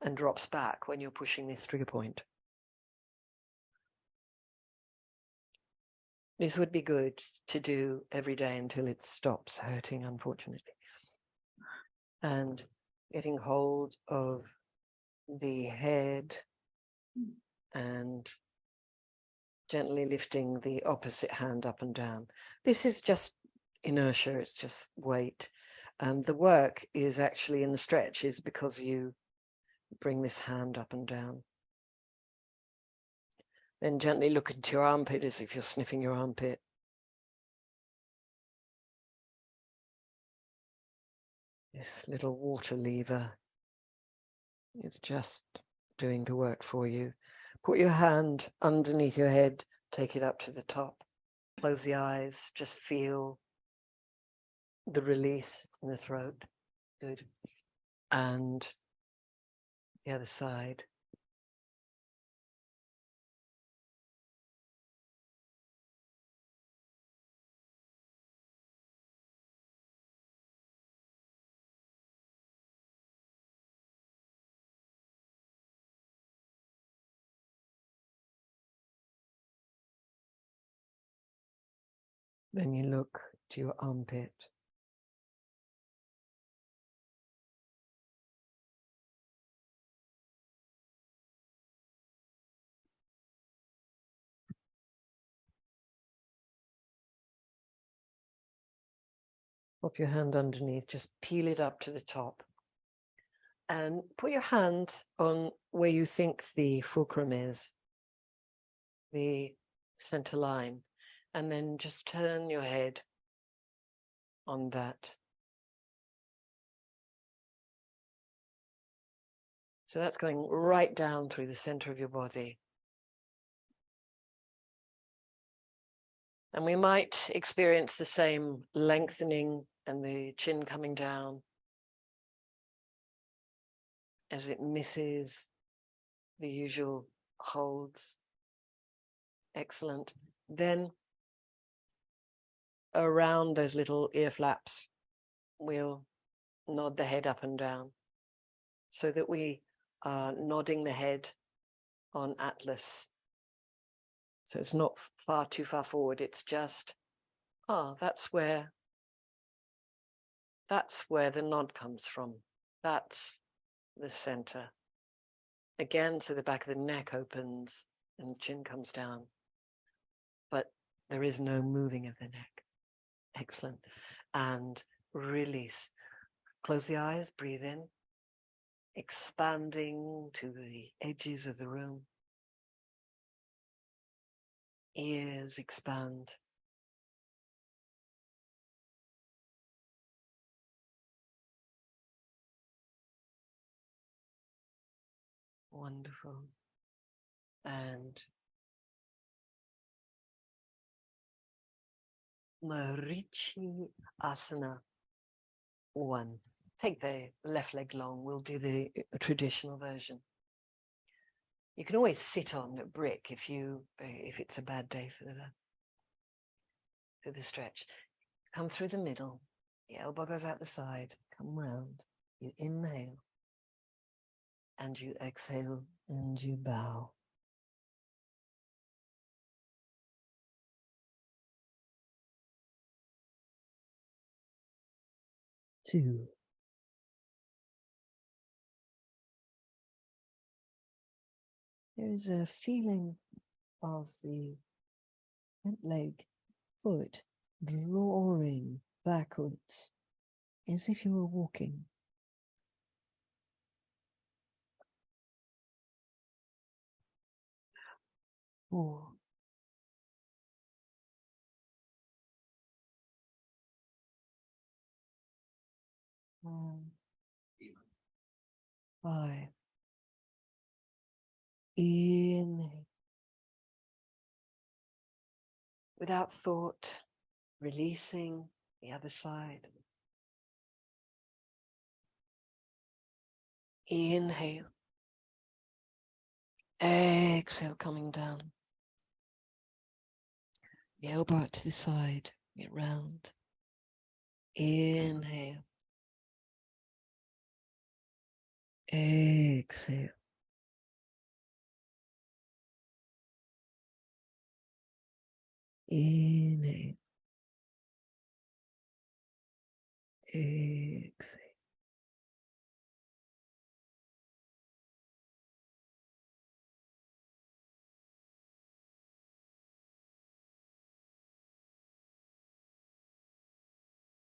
and drops back when you're pushing this trigger point. This would be good to do every day until it stops hurting, unfortunately. And getting hold of the head and gently lifting the opposite hand up and down. This is just inertia, it's just weight. And the work is actually in the stretches because you bring this hand up and down. Then gently look into your armpit as if you're sniffing your armpit. This little water lever is just doing the work for you. Put your hand underneath your head, take it up to the top. Close the eyes, just feel the release in the throat. Good. And the other side. Then you look to your armpit. Pop your hand underneath, just peel it up to the top. And put your hand on where you think the fulcrum is, the center line. And then just turn your head on that. So that's going right down through the center of your body. And we might experience the same lengthening and the chin coming down as it misses the usual holds. Excellent. Then around those little ear flaps, we'll nod the head up and down so that we are nodding the head on Atlas. So it's not too far forward. It's just, that's where the nod comes from. That's the center. Again, so the back of the neck opens and chin comes down. But there is no moving of the neck. Excellent. And release. Close the eyes, breathe in. Expanding to the edges of the room. Ears expand. Wonderful. And Marichi Asana 1. Take the left leg long. We'll do the traditional version. You can always sit on a brick if it's a bad day for the stretch. Come through the middle. The elbow goes out the side. Come round. You inhale. And you exhale and you bow. Two. There is a feeling of the front leg, foot drawing backwards as if you were walking. 4. 5. Inhale. Without thought, releasing The other side. Inhale. Exhale, coming down. The elbow out to the side, get round. Inhale. Exhale. Inhale. Exhale.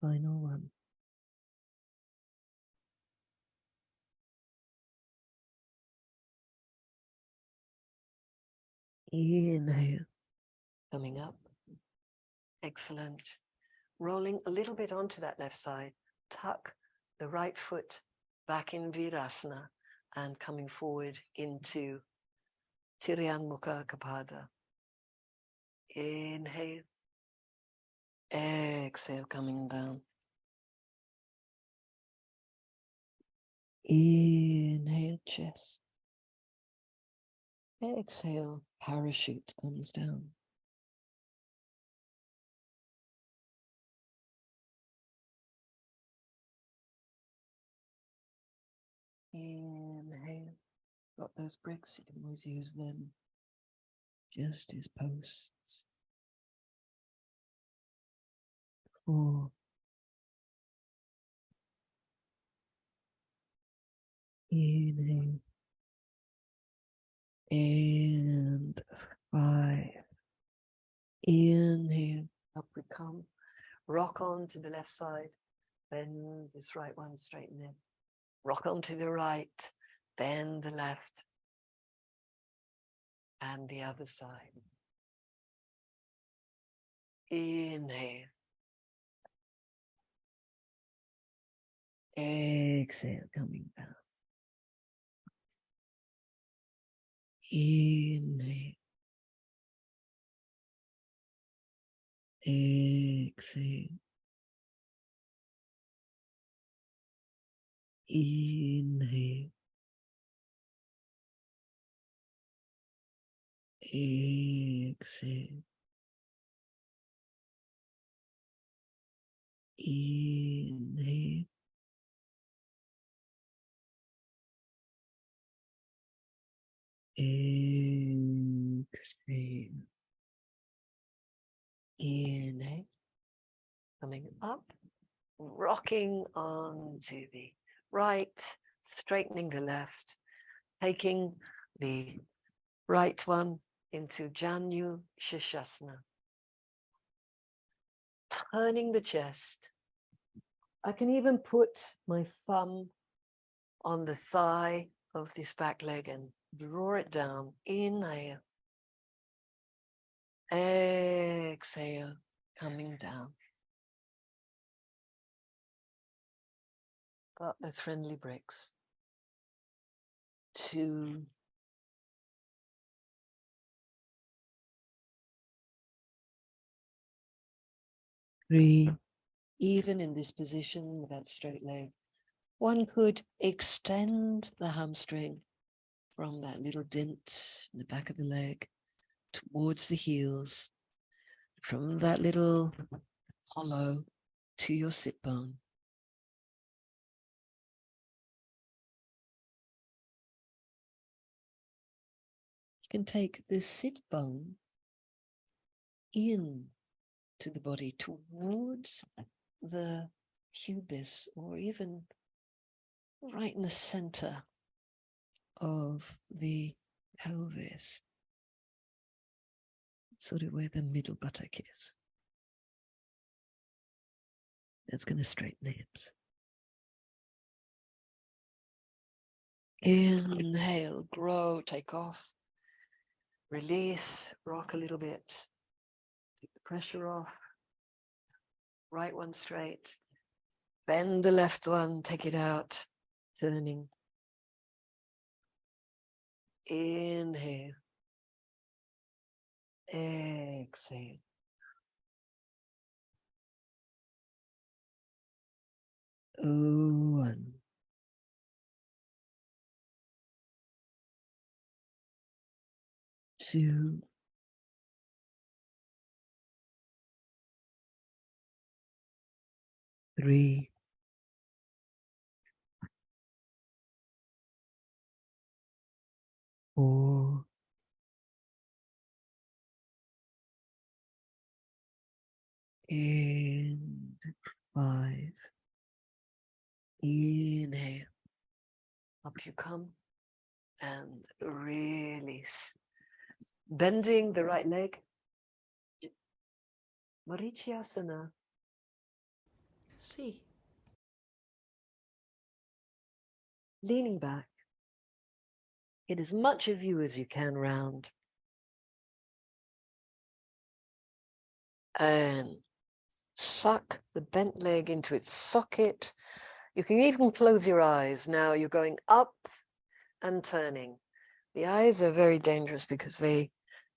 Final one. Inhale. Coming up. Excellent. Rolling a little bit onto that left side. Tuck the right foot back in Virasana and coming forward into Tiryan Kapada. Inhale. Exhale, coming down. Inhale, chest. Exhale, parachute comes down. Inhale. Got those bricks, you can always use them just as posts. 4. Inhale. And 5. Inhale. Up we come. Rock on to the left side. Bend this right one, straighten it. Rock on to the right. Bend the left. And the other side. Inhale. Exhale, coming down. Inhale. Exhale. Inhale. Exhale. Inhale. Exhale. Inhale. Coming up. Rocking on to the right. Straightening the left. Taking the right one into Janu Shishasana. Turning the chest. I can even put my thumb on the thigh of this back leg and draw it down. Inhale. Exhale. Coming down. Got those friendly bricks. 2. 3. Even in this position with that straight leg, one could extend the hamstring from that little dent in the back of the leg towards the heels, from that little hollow to your sit bone. You can take the sit bone in to the body towards the pubis, or even right in the center of the pelvis, sort of where the middle buttock is. That's going to straighten the hips. Inhale, grow, take off, release, rock a little bit, take the pressure off. Right one straight, bend the left one, take it out, turning. Inhale, exhale. One. 2. 3. 4. And 5. Inhale. Up you come and release. Bending the right leg. Marichyasana. See. Leaning back. Get as much of you as you can round. And suck the bent leg into its socket. You can even close your eyes. Now you're going up and turning. The eyes are very dangerous because they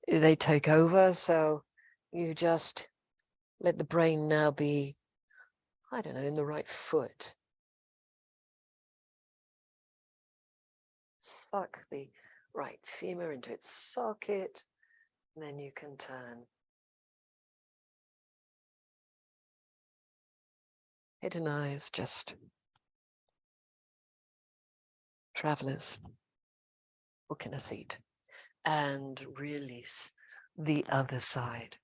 take over. So you just let the brain now be, I don't know, in the right foot. Suck the right femur into its socket, and then you can turn. Head and eyes just travelers. Book in a seat. And release the other side.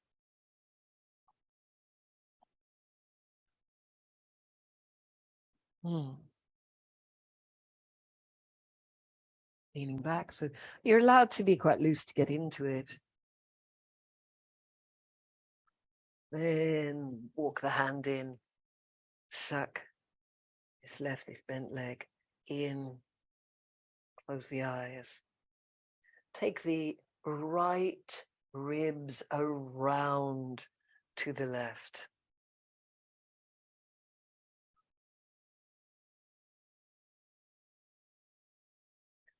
Leaning back, so you're allowed to be quite loose to get into it. Then walk the hand in, suck this left, this bent leg in, close the eyes. Take the right ribs around to the left.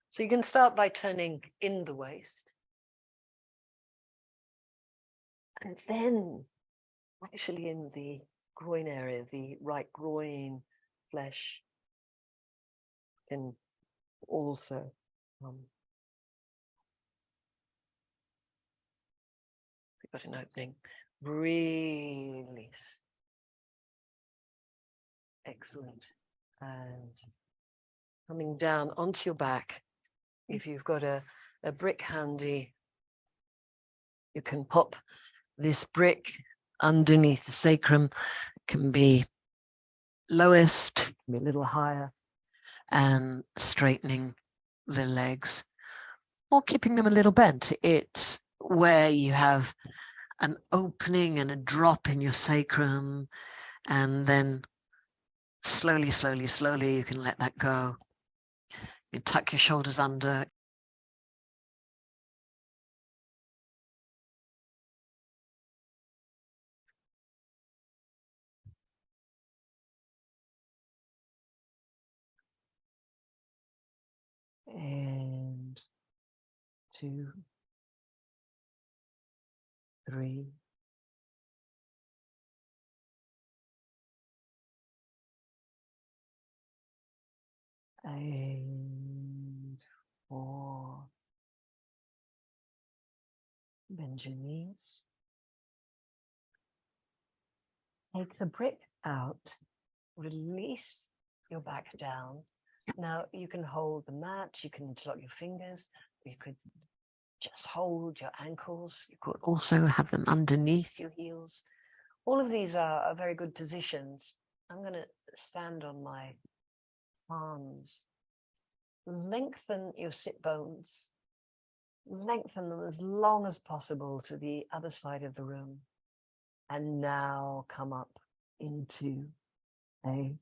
So you can start by turning in the waist. And then actually in the groin area, the right groin flesh can also we've got an opening. Release. Excellent. And coming down onto your back. If you've got a brick handy, you can pop this brick underneath the sacrum. Can be lowest, can be a little higher, and straightening the legs or keeping them a little bent. It's where you have an opening and a drop in your sacrum, and then slowly, slowly, slowly, you can let that go. You tuck your shoulders under. And 2, 3. And 4. Bend your knees. Take the brick out. Release your back down. Now you can hold the mat. You can interlock your fingers. You could just hold your ankles. You could also have them underneath your heels. All of these are very good positions. I'm going to stand on my palms. Lengthen your sit bones. Lengthen them as long as possible to the other side of the room. And now come up into a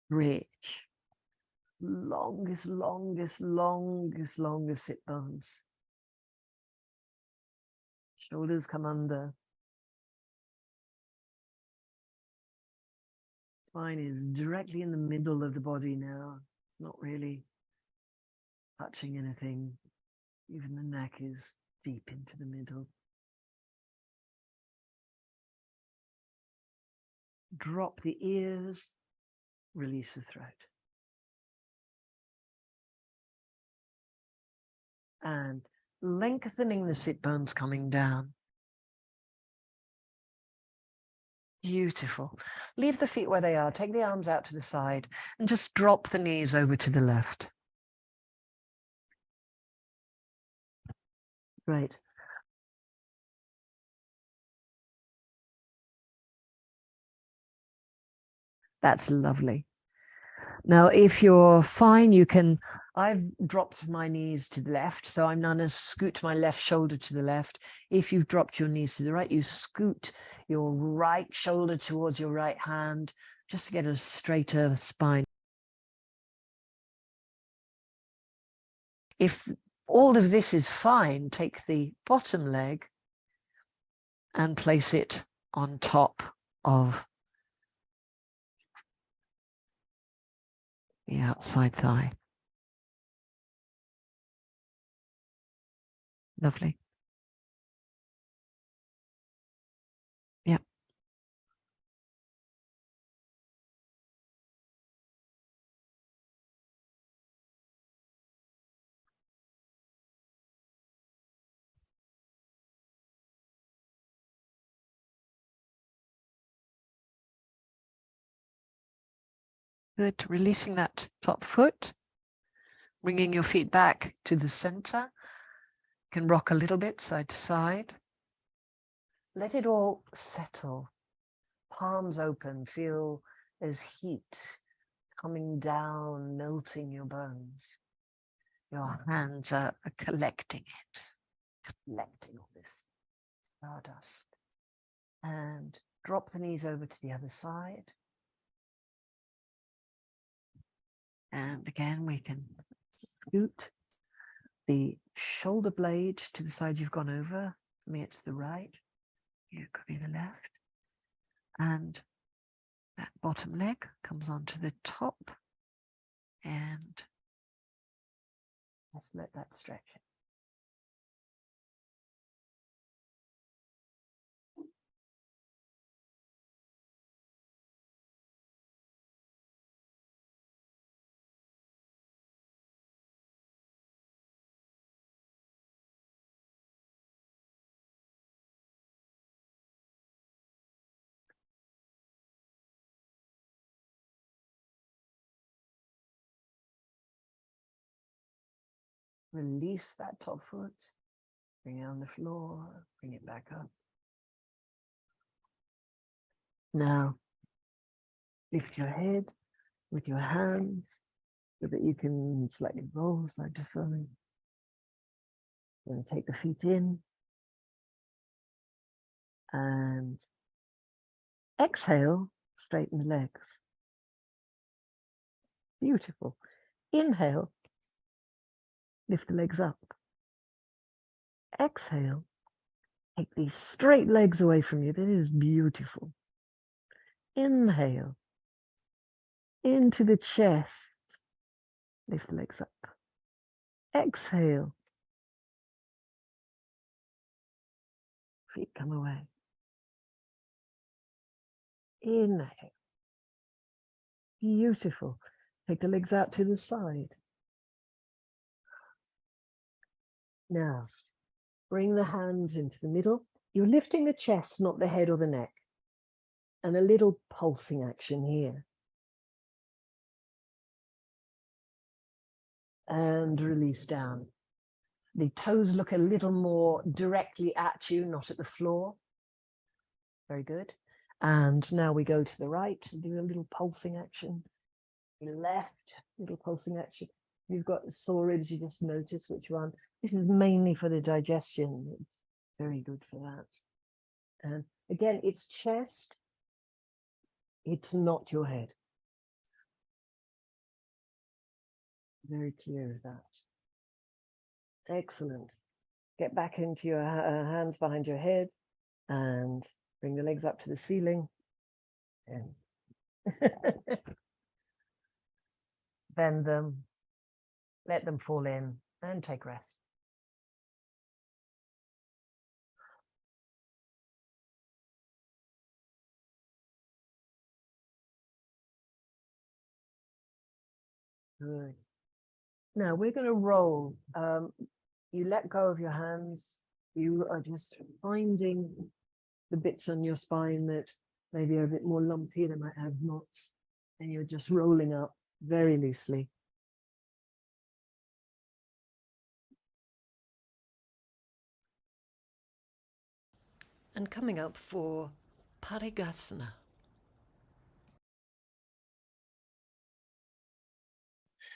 bridge. Longest sit bones. Shoulders come under. Spine is directly in the middle of the body now. Not really touching anything. Even the neck is deep into the middle. Drop the ears. release the throat. And lengthening the sit bones coming down. Beautiful. Leave the feet where they are. Take the arms out to the side and just drop the knees over to the left. Great. That's lovely. Now, if you're fine, you can, I've dropped my knees to the left, so I'm going to scoot my left shoulder to the left. If you've dropped your knees to the right, you scoot your right shoulder towards your right hand, just to get a straighter spine. If all of this is fine, take the bottom leg and place it on top of the outside thigh. Lovely. Yep. Good. Releasing that top foot, bringing your feet back to the center. You can rock a little bit side to side. Let it all settle. Palms open. Feel as heat coming down, melting your bones. Your hands are collecting it, collecting all this stardust. And drop the knees over to the other side. And again, we can scoot the shoulder blade to the side you've gone over. For me, it's the right. Here could be the left. And that bottom leg comes onto the top. And let's let that stretch. Release that top foot. Bring it on the floor. Bring it back up. Now, lift your head with your hands so that you can slightly roll side to side. Then take the feet in and exhale, straighten the legs. Beautiful. Inhale, lift the legs up. Exhale, take these straight legs away from you. That is beautiful. Inhale, into the chest, lift the legs up. Exhale, feet come away. Inhale, beautiful. Take the legs out to the side. Now, bring the hands into the middle. You're lifting the chest, not the head or the neck. And a little pulsing action here. And release down. The toes look a little more directly at you, not at the floor. Very good. And now we go to the right and do a little pulsing action. Left, little pulsing action. You've got the sore ribs, you just notice which one. This is mainly for the digestion. It's very good for that. And again, it's chest. It's not your head. Very clear of that. Excellent. Get back into your hands behind your head and bring the legs up to the ceiling. And bend them, let them fall in, and take rest. Good. Now we're going to roll. You let go of your hands. You are just finding the bits on your spine that maybe are a bit more lumpy, they might have knots, and you're just rolling up very loosely. And coming up for Parigasana.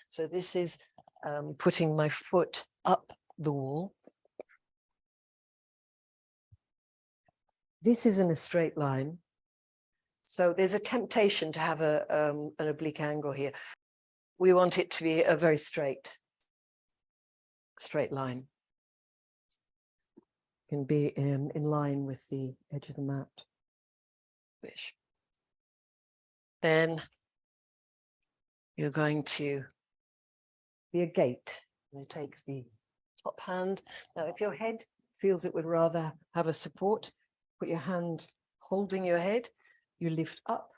So this is putting my foot up the wall. This is in a straight line. So there's a temptation to have an oblique angle here. We want it to be a very straight line. Can be in line with the edge of the mat. Wish. Then you're going to be a gate. You take the top hand. Now, if your head feels it would rather have a support, put your hand holding your head. You lift up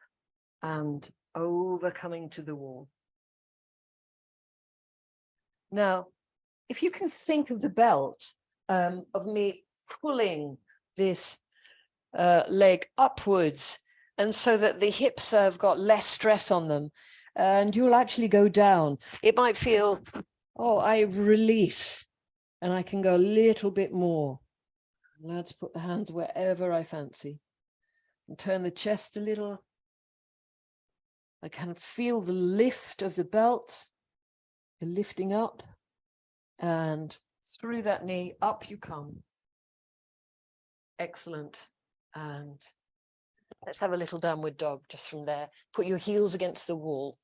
and over, coming to the wall. Now, if you can think of the belt of me pulling this leg upwards, and so that the hips have got less stress on them, and you'll actually go down. It might feel, oh, I release, and I can go a little bit more. I'm allowed to put the hands wherever I fancy. And turn the chest a little. I can feel the lift of the belt, the lifting up, and through that knee, up you come. Excellent. And let's have a little downward dog just from there. Put your heels against the wall.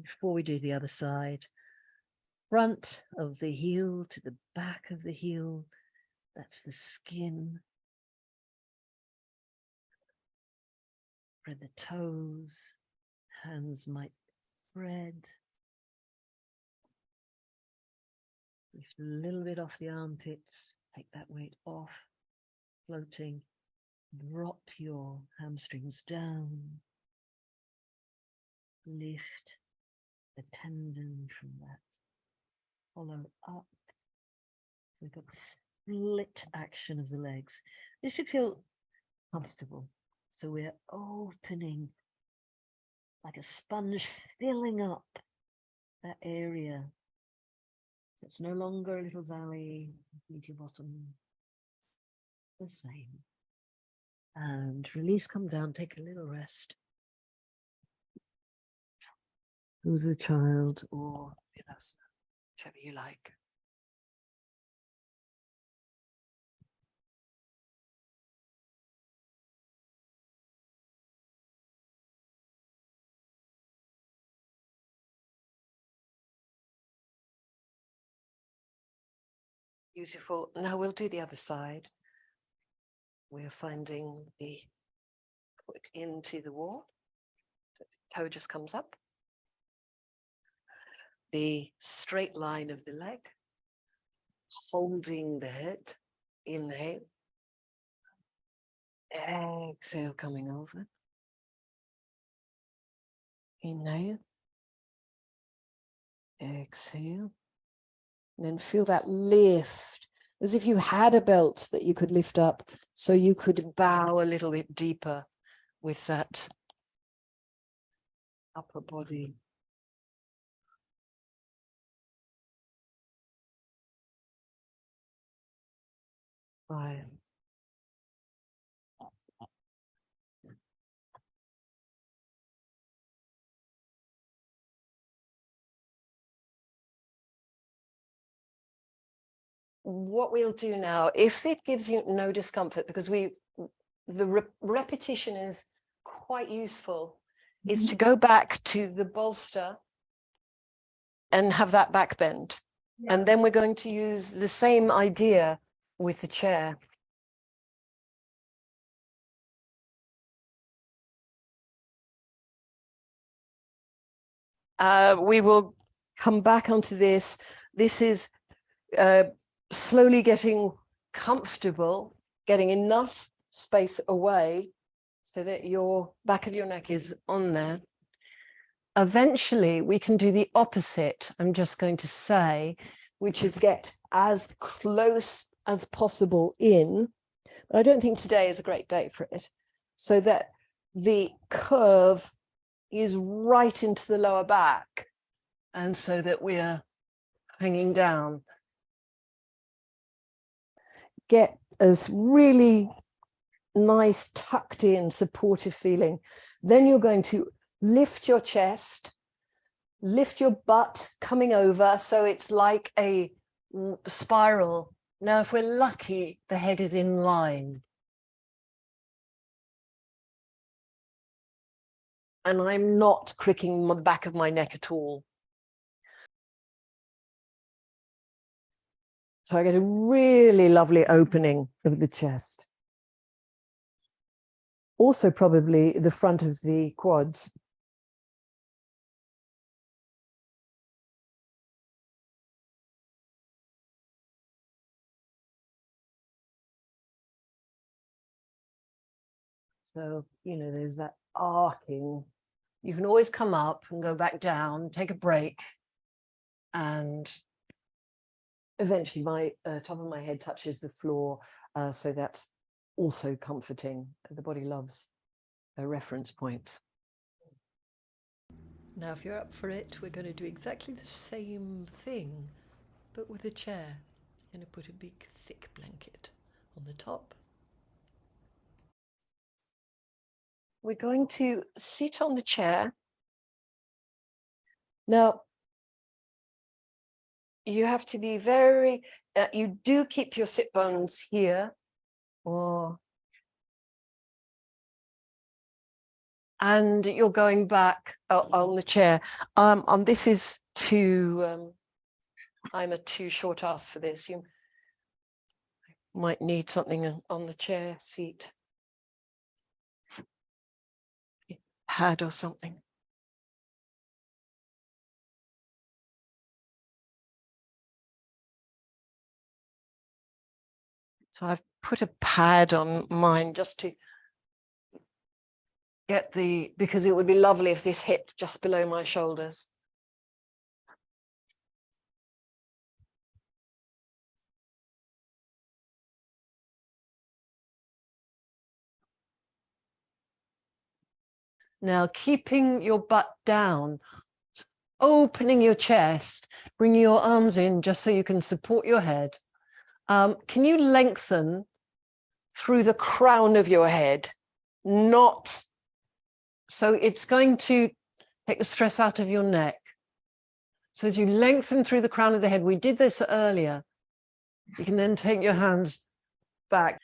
Before we do the other side, front of the heel to the back of the heel, that's the skin. Spread the toes, hands might spread. Lift a little bit off the armpits, take that weight off, floating. Drop your hamstrings down. Lift the tendon from that. Follow up. We've got the split action of the legs. This should feel comfortable. So we're opening like a sponge, filling up that area. So it's no longer a little valley, meet your bottom. The same. And release, come down, take a little rest. Who's the child or Vinyasa, Whichever you like. Beautiful. Now we'll do the other side. We're finding the foot into the wall. So the toe just comes up. The straight line of the leg. Holding the head. Inhale. Exhale, coming over. Inhale. Exhale. Then feel that lift, as if you had a belt that you could lift up, so you could bow a little bit deeper with that upper body. Right. What we'll do now, if it gives you no discomfort, because the repetition is quite useful, is to go back to the bolster and have that back bend. Yeah. And then we're going to use the same idea with the chair. We will come back onto this. This is slowly getting comfortable, getting enough space away so that your back of your neck is on there. Eventually, we can do the opposite, I'm just going to say, which is get as close as possible in. But I don't think today is a great day for it, so that the curve is right into the lower back, and so that we're hanging down. Get as really nice, tucked in, supportive feeling. Then you're going to lift your chest, lift your butt coming over, so it's like a spiral. Now, if we're lucky, the head is in line. And I'm not cricking the back of my neck at all. So I get a really lovely opening of the chest. Also probably the front of the quads. So, you know, there's that arcing. You can always come up and go back down, take a break. And eventually my top of my head touches the floor. So that's also comforting. The body loves reference points. Now, if you're up for it, we're going to do exactly the same thing, but with a chair. I'm going to put a big thick blanket on the top. We're going to sit on the chair. Now, you have to be very, you do keep your sit bones here, and you're going back on the chair. This is too, I'm a too short ass for this. You might need something on the chair seat. Pad or something. So I've put a pad on mine just to get the, because it would be lovely if this hit just below my shoulders. Now, keeping your butt down, opening your chest, bringing your arms in just so you can support your head. Can you lengthen through the crown of your head? Not, so it's going to take the stress out of your neck. So as you lengthen through the crown of the head, we did this earlier. You can then take your hands back,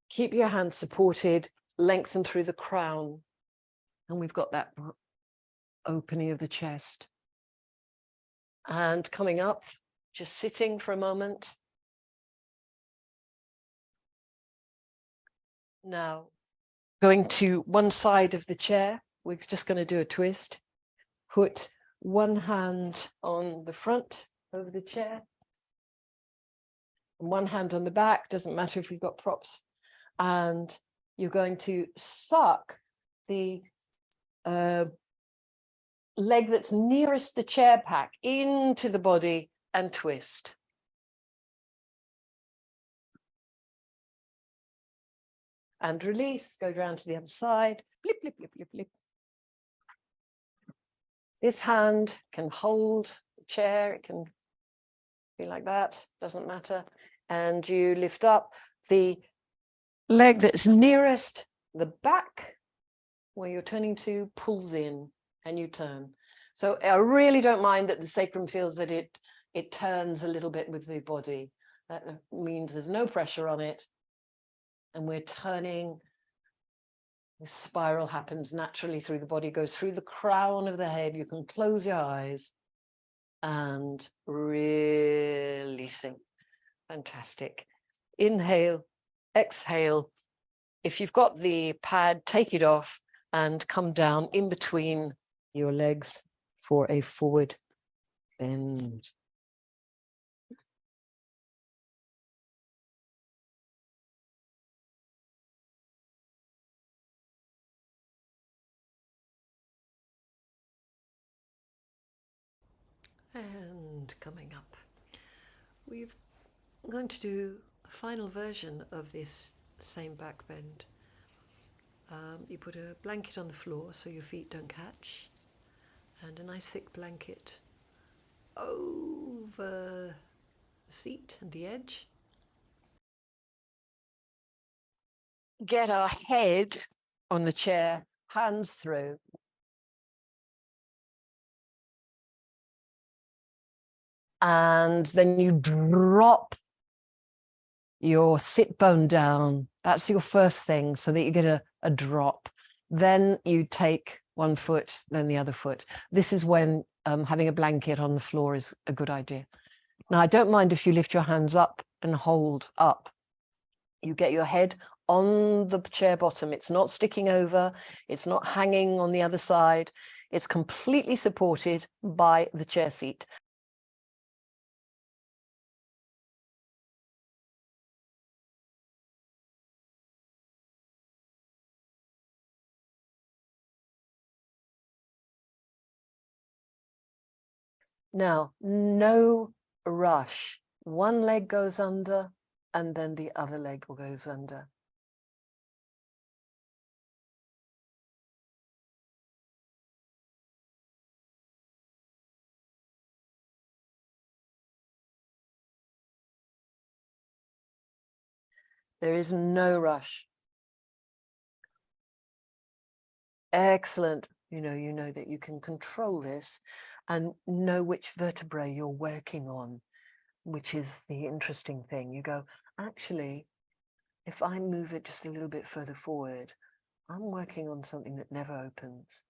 keep your hands supported, lengthen through the crown. And we've got that opening of the chest. And coming up, just sitting for a moment. Now, going to one side of the chair, we're just going to do a twist. Put one hand on the front of the chair, and one hand on the back, doesn't matter if you've got props. And you're going to suck the leg that's nearest the chair pack into the body and twist. And release, go down to the other side, blip, blip, blip, blip, blip. This hand can hold the chair, it can be like that, doesn't matter. And you lift up the leg that's nearest the back, where you're turning to, pulls in, and you turn. So I really don't mind that the sacrum feels that it turns a little bit with the body. That means there's no pressure on it. And we're turning. The spiral happens naturally through the body, goes through the crown of the head. You can close your eyes and releasing. Fantastic. Inhale, exhale. If you've got the pad, take it off and come down in between your legs for a forward bend. And coming up, we're going to do a final version of this same back bend. You put a blanket on the floor so your feet don't catch, and a nice thick blanket over the seat and the edge. Get our head on the chair, hands through. And then you drop your sit bone down. That's your first thing, so that you get a drop. Then you take one foot, then the other foot. This is when having a blanket on the floor is a good idea. Now, I don't mind if you lift your hands up and hold up. You get your head on the chair bottom. It's not sticking over. It's not hanging on the other side. It's completely supported by the chair seat. Now, no rush. One leg goes under and then the other leg goes under. There is no rush. Excellent. You know that you can control this and know which vertebrae you're working on, which is the interesting thing. You go, actually, if I move it just a little bit further forward, I'm working on something that never opens.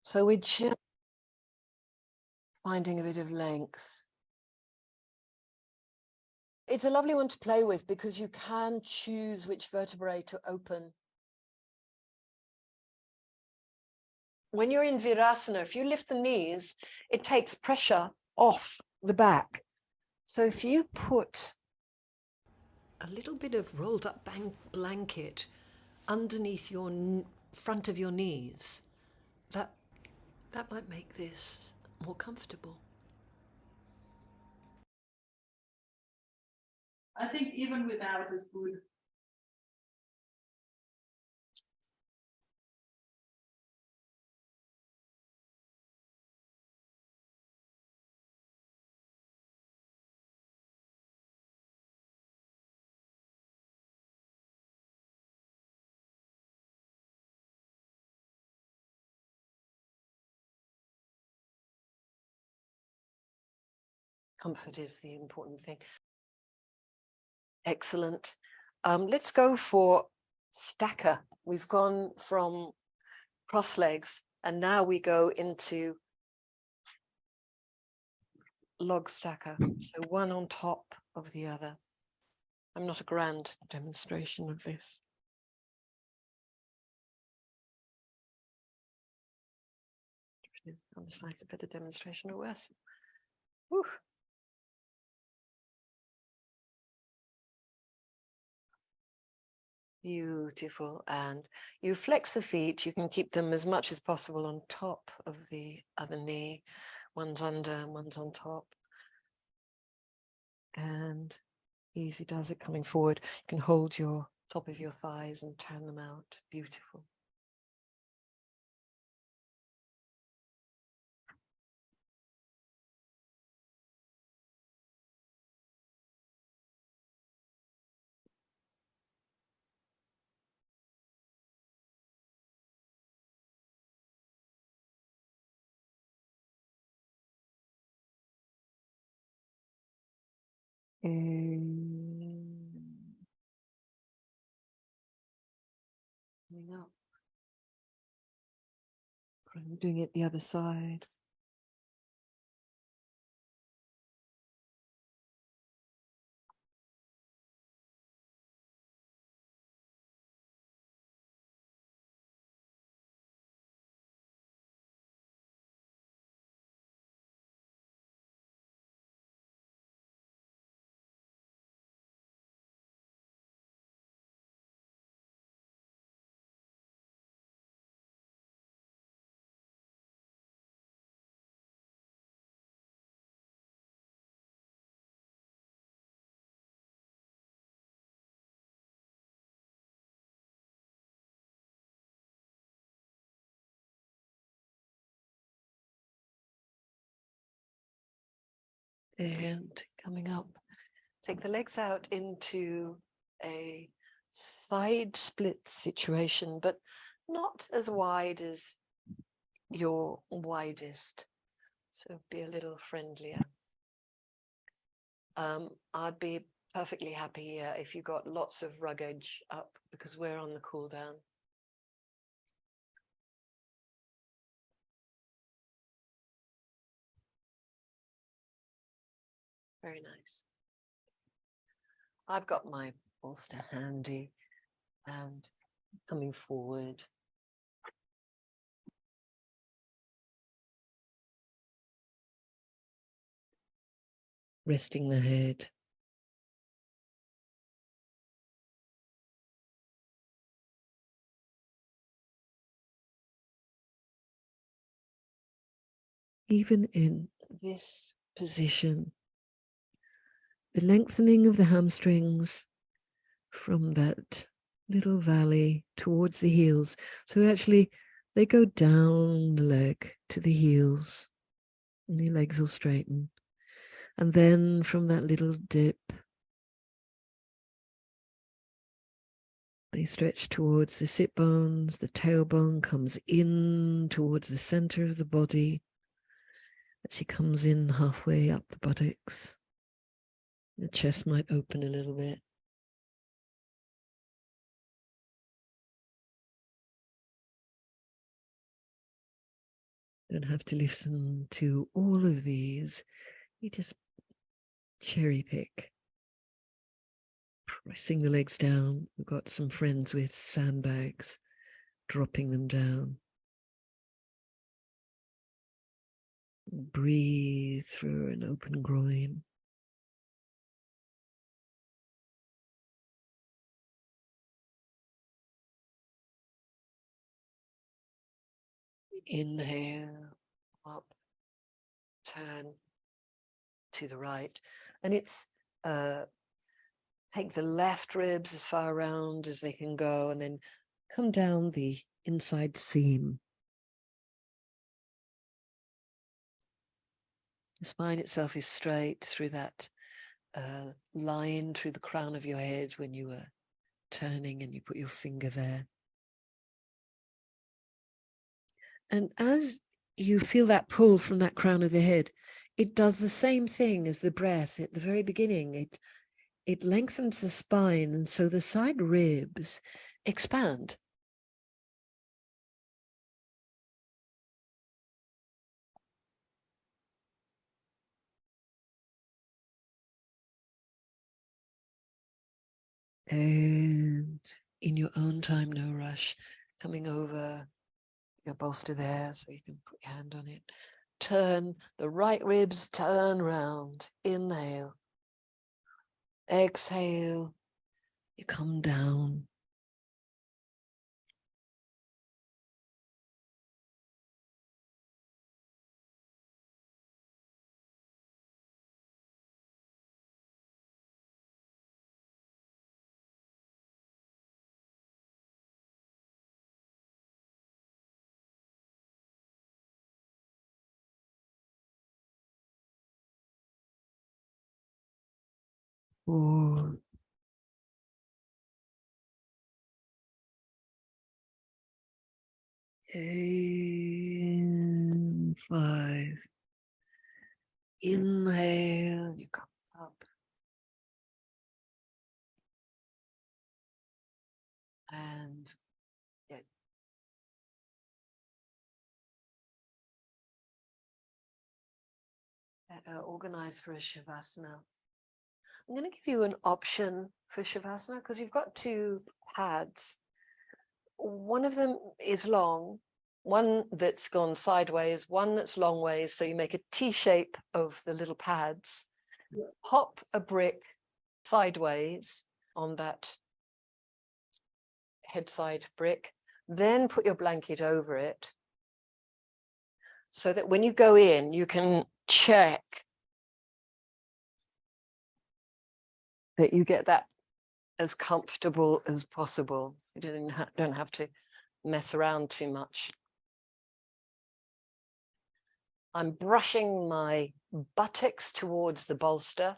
So we're just finding a bit of length. It's a lovely one to play with because you can choose which vertebrae to open. When you're in Virasana, if you lift the knees, it takes pressure off the back. So if you put a little bit of rolled up blanket underneath your front of your knees, that might make this more comfortable. I think even without is good. Comfort is the important thing. Excellent. Let's go for stacker. We've gone from cross legs and now we go into log stacker. So one on top of the other. I'm not a grand demonstration of this. Other side's a better demonstration or worse. Whew. Beautiful. And you flex the feet. You can keep them as much as possible on top of the other knee. One's under and one's on top. And easy does it coming forward. You can hold your top of your thighs and turn them out. Beautiful. Coming up. I'm doing it the other side. And coming up, take the legs out into a side split situation, but not as wide as your widest. So be a little friendlier. I'd be perfectly happy here if you got lots of rug edge up because we're on the cool down. Very nice. I've got my bolster handy and coming forward. Resting the head. Even in this position, the lengthening of the hamstrings from that little valley towards the heels. So actually they go down the leg to the heels and the legs will straighten. And then from that little dip, they stretch towards the sit bones, the tailbone comes in towards the center of the body. She comes in halfway up the buttocks. The chest might open a little bit. Don't have to listen to all of these. You just cherry pick. Pressing the legs down. We've got some friends with sandbags, dropping them down. Breathe through an open groin. Inhale, up, turn to the right. And it's take the left ribs as far around as they can go and then come down the inside seam. The spine itself is straight through that line through the crown of your head when you were turning and you put your finger there. And as you feel that pull from that crown of the head, it does the same thing as the breath at the very beginning. It lengthens the spine, and so the side ribs expand. And in your own time, no rush, coming over your bolster there so you can put your hand on it. Turn the right ribs, turn round. Inhale. Exhale. You come down. Four. And 5. Inhale, you come up. And get organized for a Shavasana. I'm going to give you an option for Shavasana because you've got 2 pads. One of them is long, one that's gone sideways, one that's long ways. So you make a T shape of the little pads, pop a brick sideways on that head side brick, then put your blanket over it so that when you go in, you can check that you get that as comfortable as possible. You don't have to mess around too much. I'm brushing my buttocks towards the bolster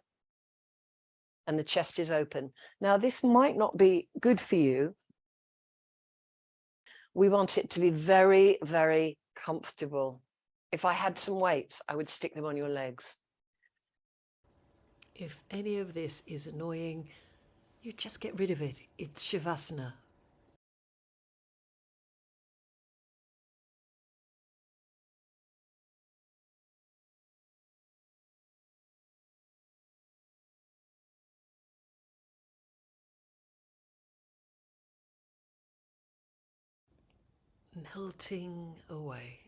and the chest is open. Now, this might not be good for you. We want it to be very, very comfortable. If I had some weights, I would stick them on your legs. If any of this is annoying, you just get rid of it. It's Shavasana. Melting away.